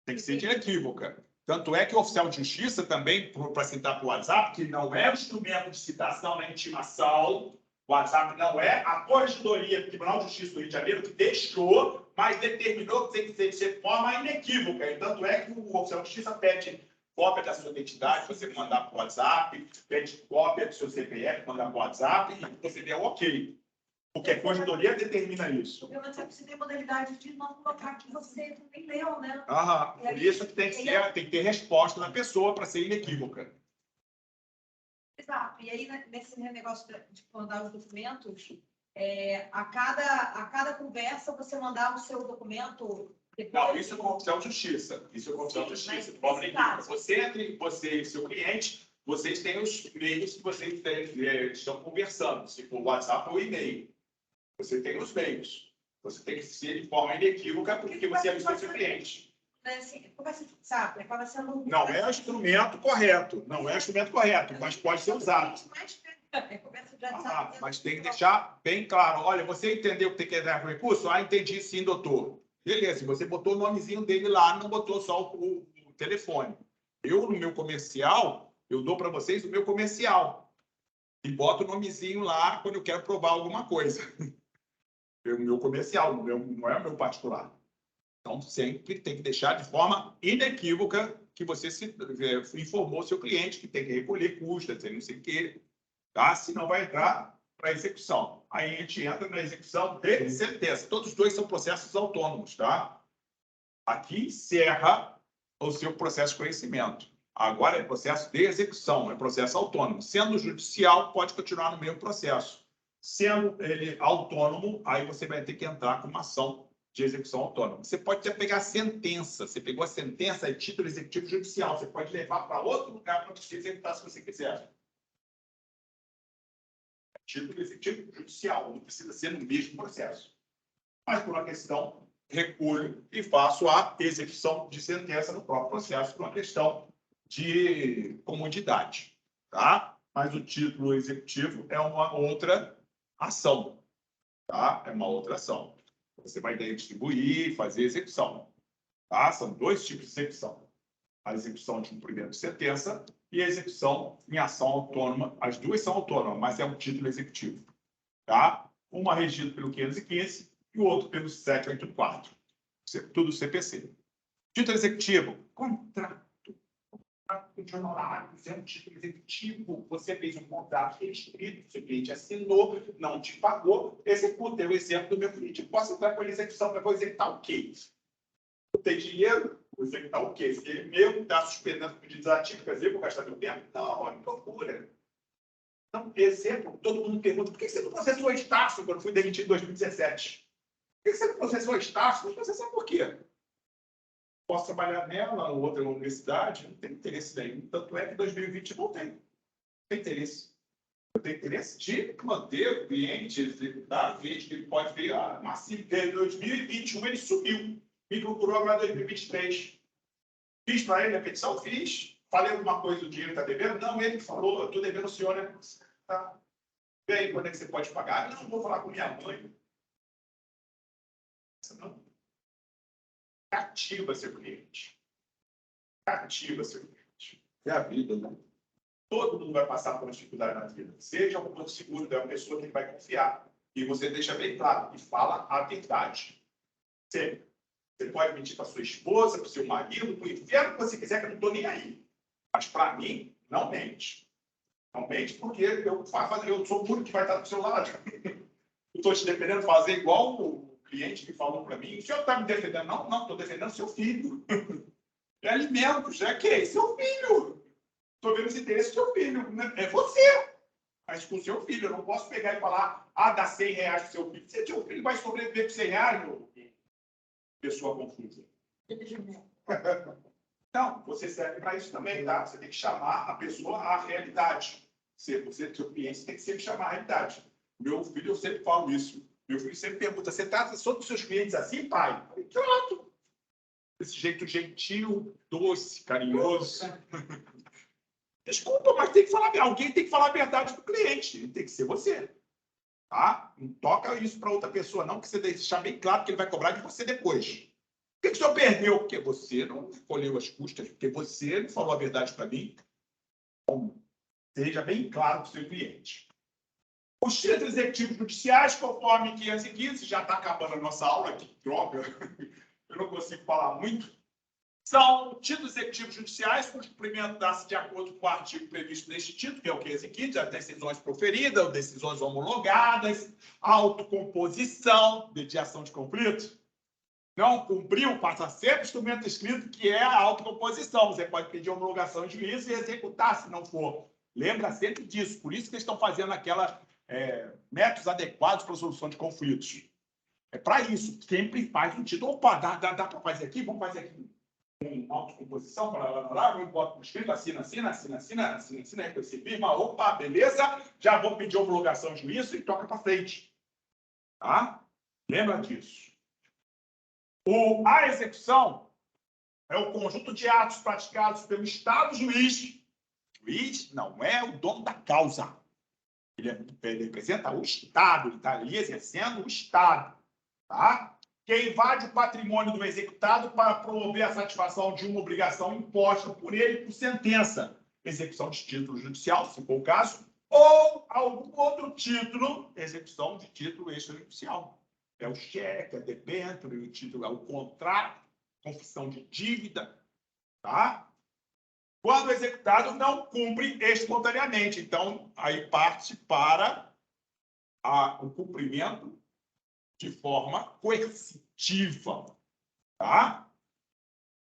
Tem que ser inequívoca. Tanto é que o oficial de justiça também, para citar para o WhatsApp, que não é o instrumento de citação na intimação, o WhatsApp não é, a Corregedoria do Tribunal de Justiça do Rio de Janeiro que deixou, mas determinou que tem que ser de forma inequívoca. E tanto é que o oficial de justiça pede cópia da sua identidade, você mandar para o WhatsApp, pede cópia do seu CPF, mandar para o WhatsApp, e você der o ok. Porque a corredoria determina isso. Porque você tem modalidade de não colocar que você nem leu, né? Aham. Por isso que tem que ter resposta da pessoa para ser inequívoca. Exato. E aí, nesse negócio de mandar os documentos, a cada conversa, você mandar o seu documento depois. Não, isso é corrupção de justiça. Isso é corrupção de justiça. Você, entre você e seu cliente, vocês têm os meios que vocês estão conversando, se for WhatsApp ou e-mail. Você tem os meios. Você tem que ser de forma inequívoca porque você avisou seu cliente. Assim, conversa de WhatsApp, acaba sendo... Não é o instrumento correto. Não é o instrumento correto, mas pode ser usado. Conversa de WhatsApp. Mas tem que deixar bem claro. Olha, você entendeu que tem que entrar com recurso? Ah, entendi sim, doutor. Beleza, você botou o nomezinho dele lá, não botou só o telefone. Eu, no meu comercial, eu dou para vocês o meu comercial. E boto o nomezinho lá quando eu quero provar alguma coisa. O meu comercial, não é o meu particular. Então, sempre tem que deixar de forma inequívoca que você informou seu cliente que tem que recolher custas, não sei o quê, tá? Senão vai entrar para execução. Aí a gente entra na execução de sentença. Todos os dois são processos autônomos, tá? Aqui encerra o seu processo de conhecimento. Agora é processo de execução, é processo autônomo. Sendo judicial, pode continuar no mesmo processo. Sendo ele autônomo, aí você vai ter que entrar com uma ação de execução autônoma. Você pode até pegar a sentença. Você pegou a sentença, é título executivo judicial. Você pode levar para outro lugar para você executar se você quiser. Título executivo judicial. Não precisa ser no mesmo processo. Mas, por uma questão, recolho e faço a execução de sentença no próprio processo, por uma questão de comodidade. Tá? Mas o título executivo é uma outra ação. Tá? É uma outra ação. Você vai distribuir, fazer execução. Tá? São dois tipos de execução. A execução de cumprimento de sentença e a execução em ação autônoma. As duas são autônomas, mas é um título executivo. Tá? Uma regida pelo 515 e o outro pelo 784. Tudo CPC. Título executivo. Contrato de honorários, é um título executivo. Você fez um contrato restrito, seu cliente assinou, não te pagou, executa. É o exemplo do meu cliente. Posso entrar com a execução, mas vou executar o quê? Não tem dinheiro? Vou executar o quê? Se ele mesmo está suspendendo o pedido desativo, quer dizer, vou gastar meu tempo? Não, é loucura. Então, exemplo, todo mundo pergunta, por que você não processou a Estácio quando fui demitido em 2017? Por que você não processou a Estácio? Não processou por quê? Posso trabalhar nela ou outra universidade, não tem interesse nenhum. Tanto é que em 2020 não tem. Não tem interesse. Eu tenho interesse de manter o cliente, executar, ver que ele pode ver a massiva. Em 2021 ele subiu. Me procurou agora em 2023. Fiz para ele a petição? Fiz. Falei alguma coisa do dinheiro que está devendo? Não, ele que falou, eu estou devendo o senhor, né? Tá. E aí, quando é que você pode pagar? Não, vou falar com minha mãe. Não. Cativa seu cliente. Cativa seu cliente. É a vida, né? Todo mundo vai passar por uma dificuldade na vida. Seja um porto seguro, é uma pessoa que ele vai confiar. E você deixa bem claro e fala a verdade. Sempre. Você pode mentir para sua esposa, para o seu marido, para o inferno que você quiser, que eu não estou nem aí. Mas, para mim, não mente. Não mente porque eu sou o único que vai estar do seu lado. Eu estou te defendendo fazer igual o cliente que falou para mim. O senhor está me defendendo? Não, não, estou defendendo seu filho. É alimentos, é que? Seu filho. Estou vendo os interesses do seu filho. É você. Mas com o seu filho. Eu não posso pegar e falar, dá R$100 para o seu filho. Seu filho vai sobreviver com R$100, meu? Pessoa confusa. Então, você serve para isso também, tá? Você tem que chamar a pessoa à realidade. Seu cliente tem que sempre chamar a realidade. Meu filho, eu sempre falo isso. Meu filho sempre pergunta, você trata todos os seus clientes assim, pai? Eu trato. Desse jeito gentil, doce, carinhoso. Desculpa, mas tem que falar, alguém tem que falar a verdade para o cliente. Tem que ser você. Tá? Não toca isso para outra pessoa, não, que você deixar bem claro que ele vai cobrar de você depois. Por que o senhor perdeu? Porque você não escolheu as custas, porque você não falou a verdade para mim. Então, seja bem claro para o seu cliente. Os títulos executivos judiciais, conforme 515, já está acabando a nossa aula, que droga. Eu não consigo falar muito. São títulos executivos judiciais, cujo cumprimento dá-se de acordo com o artigo previsto neste título, que é o que é seguinte: as decisões proferidas, decisões homologadas, autocomposição, mediação de conflito. Não cumpriu, passa a ser instrumento escrito, que é a autocomposição. Você pode pedir homologação de juízo e executar, se não for. Lembra sempre disso. Por isso que eles estão fazendo métodos adequados para a solução de conflitos. É para isso. Sempre faz um título. Opa, dá para fazer aqui? Vamos fazer aqui. Autocomposição, eu boto escrito, assina, recebi, opa, beleza, já vou pedir homologação de juízo e toca para frente. Tá? Lembra disso. A execução é o conjunto de atos praticados pelo Estado juiz. O juiz não é o dono da causa. Ele representa o Estado, ele está ali exercendo o Estado. Tá? Que invade o patrimônio do executado para promover a satisfação de uma obrigação imposta por ele por sentença, execução de título judicial, se for o caso, ou algum outro título, execução de título extrajudicial. É o cheque, a debênture, o título, é o contrato, confissão de dívida, tá? Quando o executado não cumpre espontaneamente. Então, aí parte para o cumprimento de forma coercitiva, tá?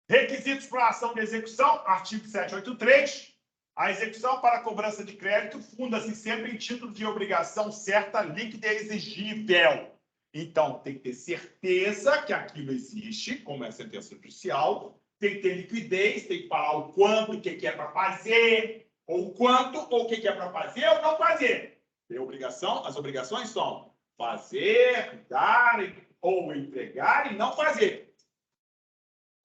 Requisitos para a ação de execução, artigo 783. A execução para a cobrança de crédito funda-se sempre em título de obrigação certa, líquida e exigível. Então, tem que ter certeza que aquilo existe, como é a sentença judicial, tem que ter liquidez, tem que falar o quanto, o que é para fazer, ou o quanto, ou o que é para fazer ou não fazer. Tem obrigação, as obrigações são fazer, dar ou entregar e não fazer.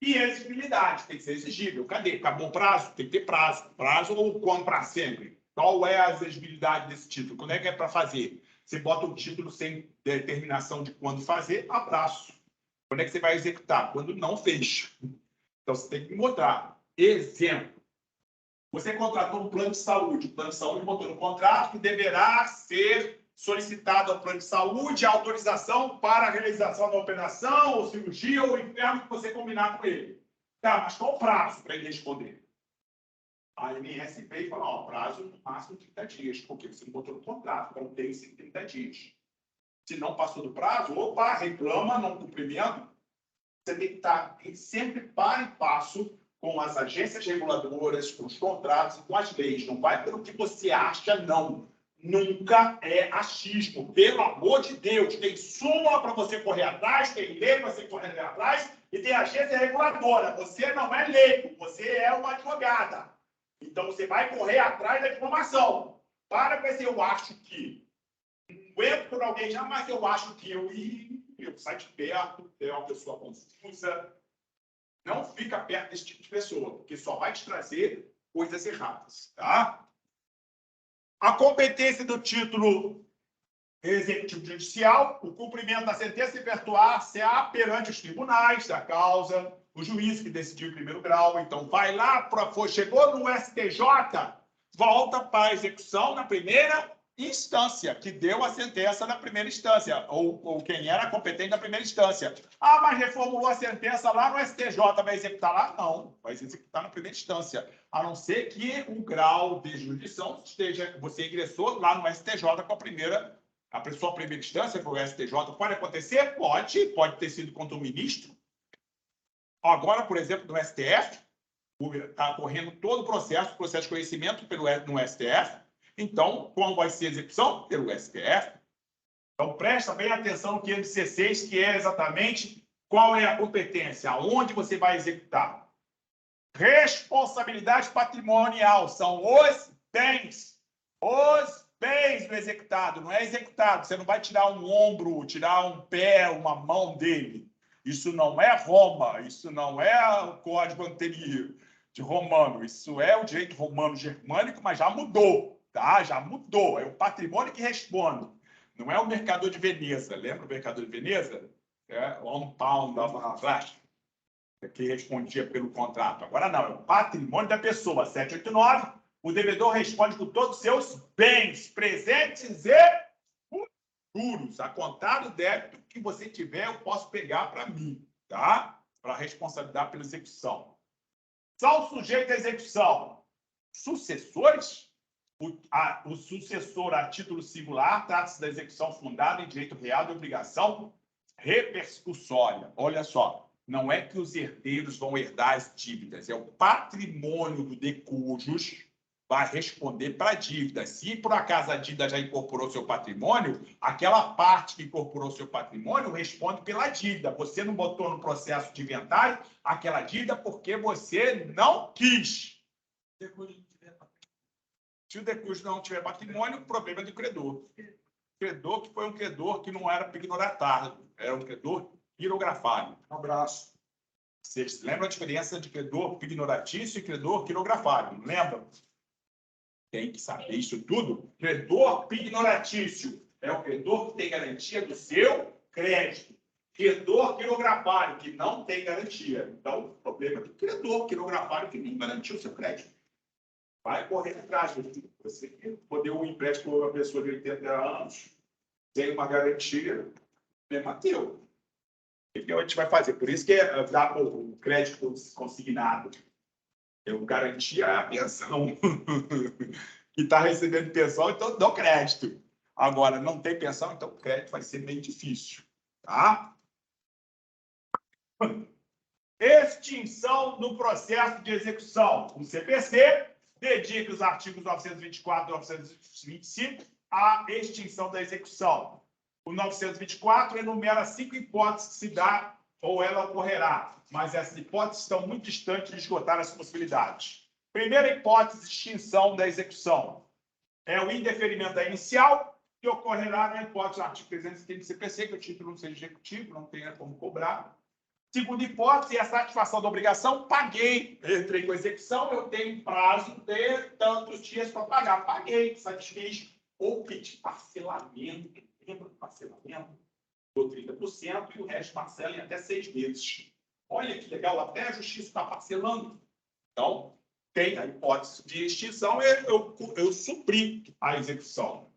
E exigibilidade, tem que ser exigível. Cadê? Acabou o prazo? Tem que ter prazo. Prazo ou quando para sempre? Qual é a exigibilidade desse título? Quando é que é para fazer? Você bota o título sem determinação de quando fazer, abraço. Quando é que você vai executar? Quando não fez. Então, você tem que mostrar. Exemplo. Você contratou um plano de saúde. O plano de saúde botou no contrato que deverá ser solicitado ao plano de saúde a autorização para a realização da operação, ou cirurgia, ou enfermo que você combinar com ele. Tá, mas qual o prazo para ele responder? A ANS veio e falou, prazo no máximo 30 dias, porque você não botou no contrato, então tem 30 dias. Se não passou do prazo, opa, reclama, não cumprimento. Você tem que estar sempre par e passo com as agências reguladoras, com os contratos e com as leis. Não vai pelo que você acha, não. Nunca é achismo. Pelo amor de Deus, tem súmula para você correr atrás, tem lei para você correr atrás e tem agência reguladora. Você não é leigo, você é uma advogada. Então, você vai correr atrás da informação. Para com esse eu acho que. Não entro por alguém já, mas eu acho que eu sai de perto, é uma pessoa confusa. Não fica perto desse tipo de pessoa, porque só vai te trazer coisas erradas, tá? A competência do título executivo judicial, o cumprimento da sentença efetuar-se-á perante os tribunais da causa, o juiz que decidiu em primeiro grau. Então, vai lá, chegou no STJ, volta para a execução na primeira instância, que deu a sentença na primeira instância, ou quem era competente na primeira instância. Ah, mas reformulou a sentença lá no STJ, vai executar lá? Não, vai executar na primeira instância, a não ser que o grau de jurisdição esteja, você ingressou lá no STJ com a sua primeira instância, foi o STJ. Pode acontecer? Pode ter sido contra o ministro. Agora, por exemplo, no STF, está correndo todo o processo de conhecimento no STF. Então, como vai ser a execução? Pelo STF. Então, presta bem atenção no 516, que é exatamente qual é a competência, aonde você vai executar. Responsabilidade patrimonial são os bens do executado, não é executado. Você não vai tirar um ombro, tirar um pé, uma mão dele. Isso não é Roma, isso não é o código anterior de romano, isso é o direito romano germânico, mas já mudou, tá? Já mudou, é o patrimônio que responde, não é o mercador de Veneza. Lembra o mercador de Veneza? É o pound da que respondia pelo contrato. Agora não, é o patrimônio da pessoa. 789, o devedor responde por todos os seus bens, presentes e futuros. A contar do débito que você tiver, eu posso pegar para mim, tá? Para responsabilidade pela execução. São sujeitos à execução. Sucessores? O sucessor a título singular trata-se da execução fundada em direito real de obrigação repercussória. Olha só, não é que os herdeiros vão herdar as dívidas, é o patrimônio do decujus vai responder para a dívida. Se por acaso a dívida já incorporou seu patrimônio, aquela parte que incorporou seu patrimônio responde pela dívida. Você não botou no processo de inventário aquela dívida porque você não quis. Se o decujus não tiver patrimônio, o problema é do credor. Credor que foi um credor que não era pignoratário, era um credor pirografário. Um abraço. Vocês lembram a diferença de credor pignoratício e credor quirografário? Não lembram? Tem que saber isso tudo. Credor pignoratício é o credor que tem garantia do seu crédito. Credor quirografário, que não tem garantia. Então, o problema é do credor quirografário que não garantiu o seu crédito. Vai correr atrás. Você poder um empréstimo para uma pessoa de 80 anos sem uma garantia, é teu. O que a gente vai fazer? Por isso que dá o crédito consignado. Eu garantia a pensão. Que está recebendo pensão, então dá crédito. Agora, não tem pensão, então o crédito vai ser bem difícil. Tá? Extinção no processo de execução. O CPC dedica os artigos 924 e 925 à extinção da execução. O 924 enumera 5 hipóteses que se dá ou ela ocorrerá, mas essas hipóteses estão muito distantes de esgotar as possibilidades. Primeira hipótese de extinção da execução é o indeferimento da inicial, que ocorrerá na hipótese do artigo 330 do CPC, que o título não seja executivo, não tenha como cobrar. Segunda hipótese é a satisfação da obrigação. Paguei, entrei com a execução, eu tenho prazo de tantos dias para pagar. Paguei, satisfiz. Ou pedi parcelamento, lembra do parcelamento? Do 30% e o resto parcela em até 6 meses. Olha que legal, até a justiça está parcelando. Então, tem a hipótese de extinção, eu supri a execução.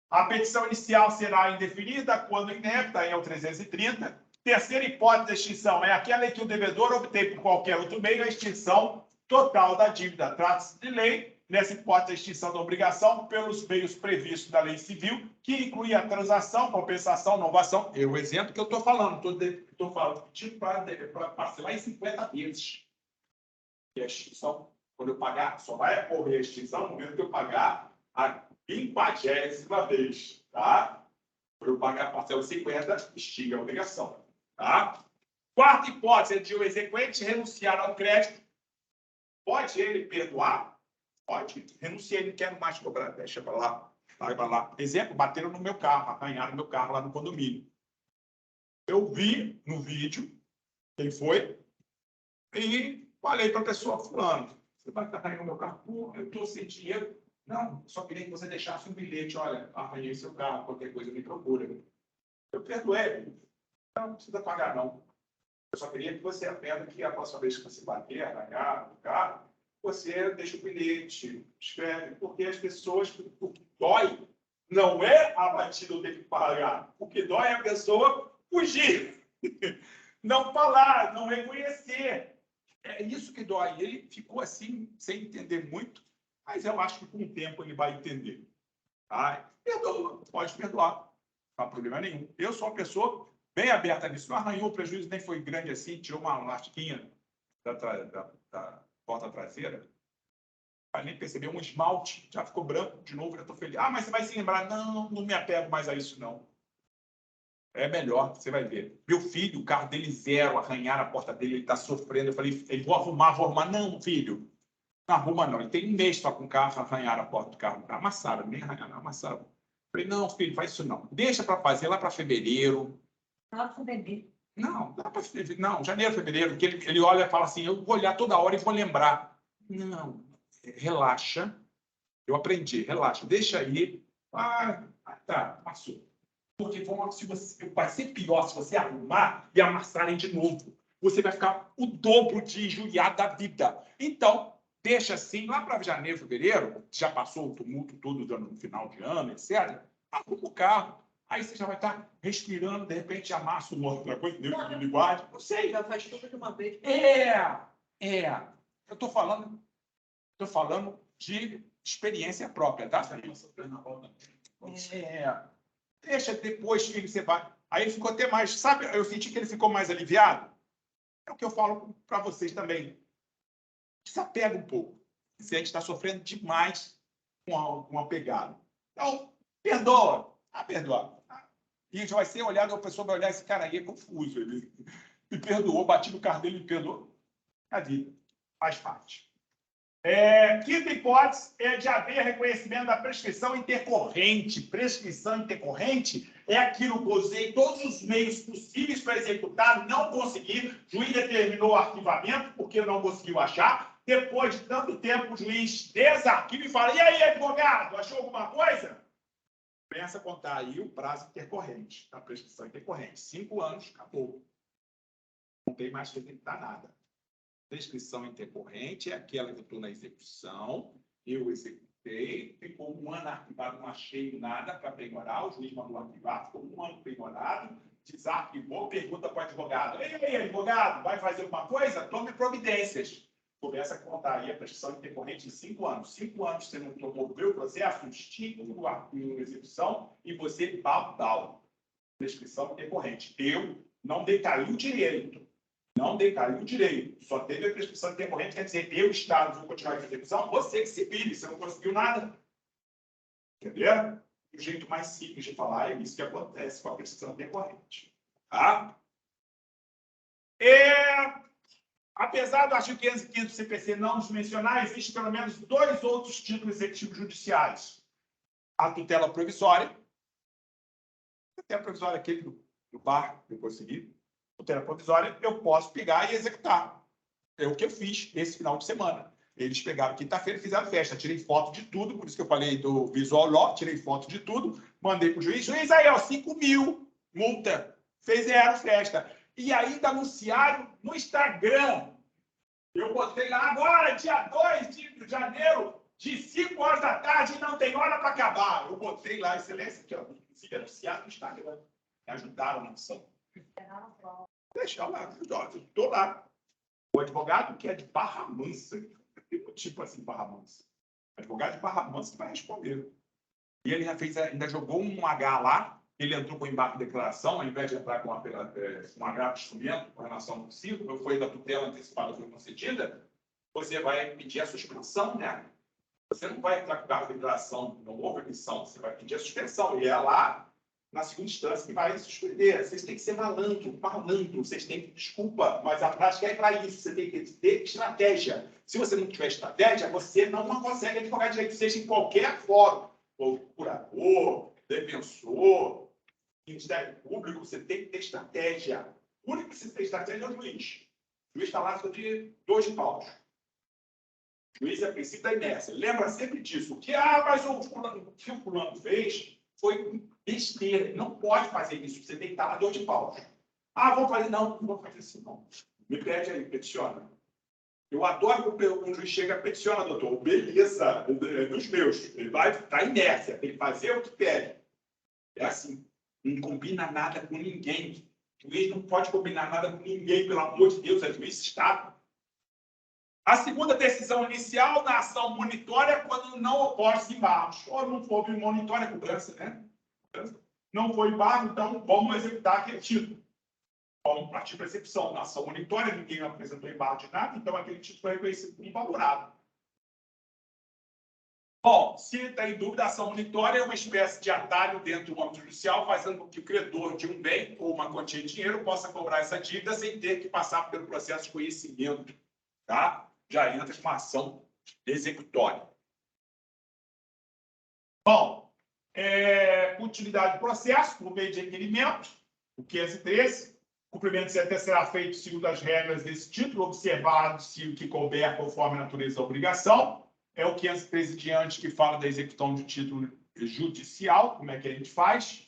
A petição inicial será indeferida quando inepta, é o 330. Terceira hipótese de extinção é aquela em que o devedor obtém por qualquer outro meio a extinção total da dívida. Trata-se de lei, nessa hipótese de extinção da obrigação pelos meios previstos da lei civil, que inclui a transação, compensação, novação. É o exemplo que eu estou falando. Estou falando pedindo para parcelar em 50 vezes. E a extinção, quando eu pagar, só vai ocorrer a extinção no momento que eu pagar a 50ª vez. Tá? Quando eu pagar a parcela 50, extingue a obrigação. Tá? Quarta hipótese é de o exequente renunciar ao crédito. Pode ele perdoar? Pode. Renunciei, não quero mais cobrar. Deixa para lá. Vai para lá. Exemplo, bateram no meu carro, arranharam meu carro lá no condomínio. Eu vi no vídeo quem foi e falei para a pessoa, fulano, você vai estar arranhando meu carro? Pô, eu estou sem dinheiro. Não, só queria que você deixasse um bilhete. Olha, arranhei seu carro, qualquer coisa me procura. Eu perdoei. Não precisa pagar, não. Eu só queria que você aprenda que a próxima vez que você bater, arranhar o carro, você deixa o bilhete, escreve, porque as pessoas, o que dói não é a batida ter que pagar. O que dói é a pessoa fugir, não falar, não reconhecer. É isso que dói. Ele ficou assim, sem entender muito, mas eu acho que com o tempo ele vai entender. Tá? Perdoa, pode perdoar, não há problema nenhum. Eu sou uma pessoa bem aberta nisso. Não arranhou, o prejuízo nem foi grande assim, tirou uma lasquinha da porta traseira. Aí nem percebeu um esmalte, já ficou branco de novo, já estou feliz. Ah, mas você vai se lembrar. Não, não me apego mais a isso, não. É melhor, você vai ver. Meu filho, o carro dele zero, arranhar a porta dele, ele está sofrendo. Eu falei, ele vou arrumar. Não, filho, não arruma não. Ele tem um mês só com o carro, arranhar a porta do carro. Amassaram, nem arranharam, amassaram. Eu falei, não, filho, faz isso não. Deixa para fazer lá para fevereiro. Não, dá para não, janeiro, fevereiro, que ele olha e fala assim, eu vou olhar toda hora e vou lembrar. Não, relaxa. Eu aprendi, relaxa, deixa aí. Ah, tá, passou. Porque vai ser pior se você arrumar e amassarem de novo. Você vai ficar o dobro de injuriado da vida. Então, deixa assim, lá para janeiro, fevereiro, já passou o tumulto todo no final de ano, etc. Arruma o carro. Aí você já vai estar respirando, de repente amassa uma outra coisa, Deus que me guarde. Não sei. Já faz tudo de uma vez. Eu estou falando de experiência própria, tá? Deixa depois que você vai. Aí ele ficou até mais, sabe? Eu senti que ele ficou mais aliviado. É o que eu falo para vocês também. Desapega um pouco. Se a gente está sofrendo demais com a pegada. Então, perdoa. Perdoa. E já vai ser olhado, a pessoa vai olhar, esse cara aí é confuso. Ele me perdoou, bati no carro dele, me perdoou. A vida faz parte. Quinta hipótese é de haver reconhecimento da prescrição intercorrente. Prescrição intercorrente é aquilo que eu usei todos os meios possíveis para executar, não consegui, o juiz determinou o arquivamento porque não conseguiu achar. Depois de tanto tempo, o juiz desarquiva e fala: e aí, advogado, achou alguma coisa? Começa a contar aí o prazo intercorrente, da prescrição intercorrente. 5 anos, acabou. Não tem mais que executar nada. Prescrição intercorrente é aquela que eu estou na execução, eu executei, ficou 1 ano arquivado, não achei nada para penhorar, o juiz mandou arquivar, ficou 1 ano penhorado, desarquivou, pergunta para o advogado: e aí, advogado, vai fazer alguma coisa? Tome providências. Começa a contar aí a prescrição intercorrente em 5 anos. 5 anos você não promoveu o processo, estímulo do arquivo de execução e você babau. Prescrição intercorrente. Não decaiu o direito. Não decaiu o direito. Só teve a prescrição intercorrente, quer dizer, eu, Estado, vou continuar a execução, você que se vire, você não conseguiu nada. Entendeu? O jeito mais simples de falar é isso que acontece com a prescrição intercorrente. Tá? Apesar do artigo 505 do CPC não nos mencionar, existem pelo menos 2 outros títulos executivos judiciais. A tutela provisória. A tutela provisória é aquele do bar, que eu consegui. Tutela provisória, eu posso pegar e executar. É o que eu fiz esse final de semana. Eles pegaram quinta-feira e fizeram festa. Tirei foto de tudo, por isso que eu falei do Visual Law, tirei foto de tudo, mandei para o juiz. Juiz, aí, ó, 5 mil, multa. Fizeram festa. E ainda anunciaram no Instagram. Eu botei lá agora, dia 2 de janeiro, de 5 horas da tarde, não tem hora para acabar. Eu botei lá, excelência, aqui, ó, inclusive anunciado no Instagram. Me ajudaram na ação. Deixa lá, estou lá. O advogado que é de Barra Mansa, tipo assim, Barra Mansa. O advogado de Barra Mansa vai responder. E ele ainda jogou um H lá. Ele entrou com embarque de declaração, ao invés de entrar com um agravo de instrumento com relação ao possível, foi da tutela antecipada, foi concedida, você vai pedir a suspensão, né? Você não vai entrar com embarque de declaração, não houve omissão, você vai pedir a suspensão. E é lá, na segunda instância, que vai suspender. Vocês têm que ser malandro, vocês têm que, desculpa, mas a prática é para isso, você tem que ter estratégia. Se você não tiver estratégia, você não consegue advogar direito, seja em qualquer fórum, procurador, defensor, Ministério Público, você tem que ter estratégia. O único que você tem estratégia é o juiz. O juiz está lá de 2 paus. O juiz é a princípio da inércia. Lembra sempre disso. Mas o que o fulano fez foi besteira. Não pode fazer isso. Você tem que estar lá 2 paus. Vou fazer. Não vou fazer isso, não. Me pede aí, peticiona. Eu adoro quando o juiz chega, peticiona, doutor. Beleza, dos meus. Ele vai estar inércia. Tem que fazer o que pede. É assim. Não combina nada com ninguém. O juiz não pode combinar nada com ninguém, pelo amor de Deus, é juiz Estado. A segunda decisão inicial na ação monitória é quando não ocorre embargos. Ou não for monitória, cobrança, né? Não foi embargo, então vamos executar aquele título. Vamos partir para a execução. Na ação monitória, ninguém apresentou embargo de nada, então aquele título foi reconhecido como valorado. Bom, se está em dúvida, a ação monitória é uma espécie de atalho dentro do âmbito judicial, fazendo com que o credor de um bem ou uma quantia de dinheiro possa cobrar essa dívida sem ter que passar pelo processo de conhecimento. Tá? Já entra com uma ação executória. Bom, utilidade do processo por meio de requerimento, o 513. O cumprimento até será feito segundo as regras desse título, observado-se o que couber conforme a natureza da obrigação. É o 513 diante que fala da execução de título judicial, como é que a gente faz.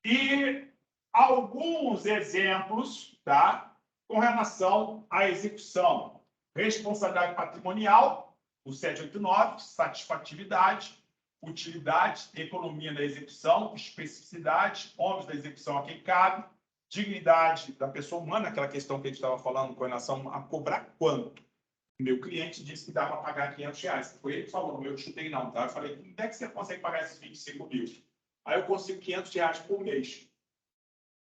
E alguns exemplos, tá, com relação à execução. Responsabilidade patrimonial, o 789, satisfatividade, utilidade, economia da execução, especificidade, ônus da execução a quem cabe, dignidade da pessoa humana, aquela questão que a gente estava falando com relação a cobrar quanto. Meu cliente disse que dá para pagar R$500. Foi ele que falou, eu chutei não, tá? Eu falei, onde é que você consegue pagar esses 25 mil? Aí eu consigo R$500 por mês.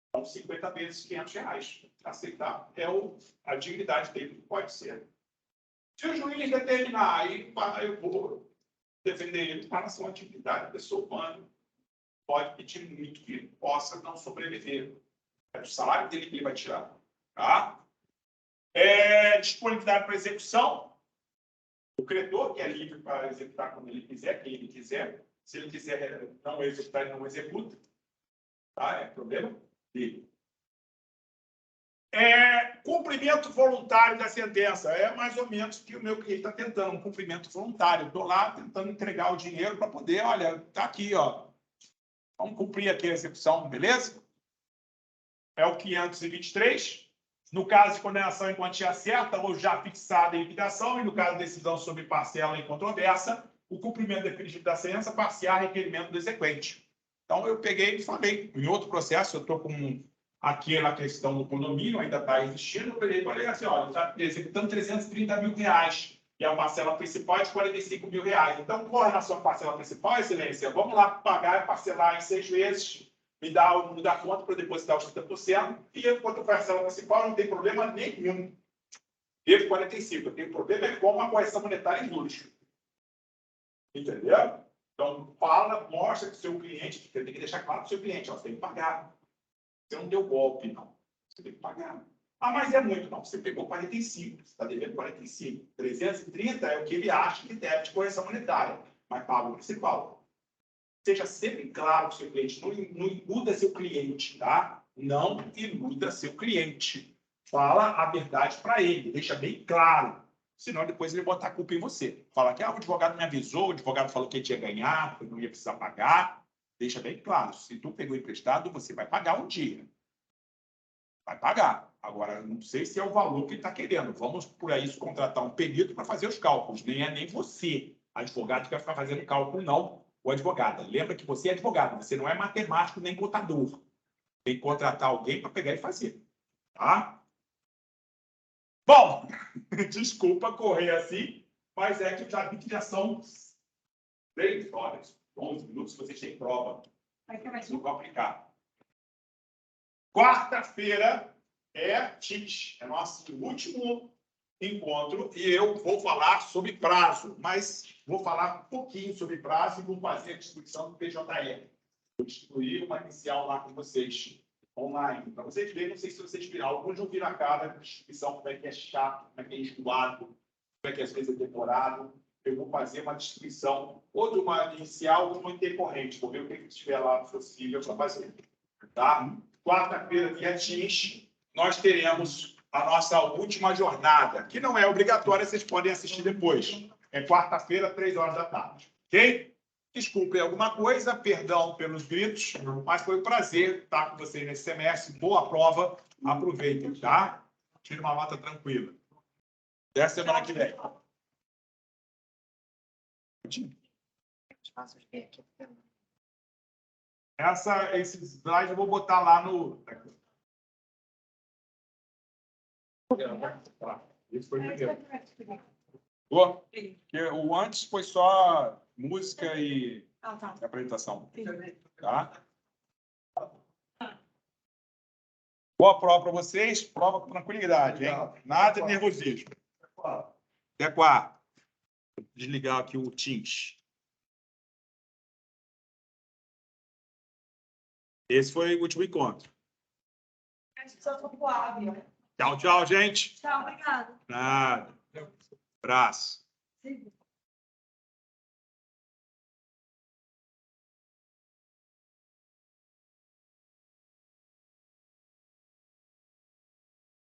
Então, 50 vezes R$500. Aceitar é a dignidade dele, que pode ser. Se o juiz determinar, aí eu vou defender ele para a sua dignidade da pessoa humana. Pode pedir muito que ele possa não sobreviver. É o salário dele que ele vai tirar. Tá? Disponibilidade para execução. O credor que é livre para executar quando ele quiser, quem ele quiser. Se ele quiser não executar, ele não executa. Tá? É problema dele. Cumprimento voluntário da sentença. É mais ou menos o que o meu cliente está tentando, um cumprimento voluntário. Estou lá tentando entregar o dinheiro para poder, olha, está aqui, ó. Vamos cumprir aqui a execução, beleza? É o 523. No caso de condenação em quantia certa ou já fixada em liquidação, e no caso de decisão sobre parcela em controvérsia, o cumprimento definitivo da sentença parcial requerimento do exequente. Então, eu peguei e falei, em outro processo, eu estou com aquela questão do condomínio, ainda está existindo, eu peguei e falei assim, olha, está executando R$330 mil, e a parcela principal é de R$45 mil. Então, com relação à parcela principal, excelência, vamos lá pagar e parcelar em 6 vezes, me dá conta para depositar os 30%, e enquanto a parcela principal não tem problema nenhum. Devo 45, eu tenho problema é com a correção monetária em juros. Entendeu? Então, mostra que o seu cliente, tem que deixar claro para o seu cliente, ó, você tem que pagar. Você não deu golpe, não. Você tem que pagar. Ah, mas é muito. Não, você pegou 45, você está devendo 45. 330 é o que ele acha que deve de correção monetária, mas paga o principal. Seja sempre claro com o seu cliente. Não iluda seu cliente, tá? Não iluda seu cliente. Fala a verdade para ele, deixa bem claro. Senão depois ele botar a culpa em você. Fala que o advogado me avisou, o advogado falou que ele tinha ganhado, que não ia precisar pagar. Deixa bem claro, se tu pegou emprestado, você vai pagar um dia. Vai pagar. Agora, não sei se é o valor que ele está querendo. Vamos, por isso, contratar um perito para fazer os cálculos. Nem você, advogado, que vai ficar fazendo cálculo, não. O advogado. Lembra que você é advogado, você não é matemático nem contador. Tem que contratar alguém para pegar e fazer. Tá? Bom, desculpa correr assim, mas é que eu já vi que já são 3 horas. 11 minutos, vocês têm prova. Não vou aplicar. Quarta-feira é TIS, é nosso último encontro, e eu vou falar sobre prazo, mas vou falar um pouquinho sobre prazo e vou fazer a distribuição do PJR. Vou distribuir uma inicial lá com vocês, online, para vocês verem, não sei se vocês viram, alguns não viram a cara da distribuição, como é que é chato, como é que é enjoado, como é que às vezes é demorado. Eu vou fazer uma distribuição ou de uma inicial ou de uma intercorrente. Vou ver o que estiver lá possível para fazer. Tá? Quarta-feira, via TIS, nós teremos a nossa última jornada, que não é obrigatória, vocês podem assistir depois. É quarta-feira, 3 horas da tarde. Ok? Desculpem alguma coisa, perdão pelos gritos, mas foi um prazer estar com vocês nesse semestre. Boa prova, aproveitem, tá? Tire uma nota tranquila. Até a semana que vem. Esses slides eu vou botar lá no. Esse foi o primeiro. Boa. O antes foi só música e apresentação. Tá? Boa prova para vocês. Prova com tranquilidade, hein? Nada de nervosismo. Até quarta. Vou desligar aqui o Teams. Esse foi o último encontro. Tchau, tchau, gente. Tchau, obrigada. Nada. Abraço. Sim.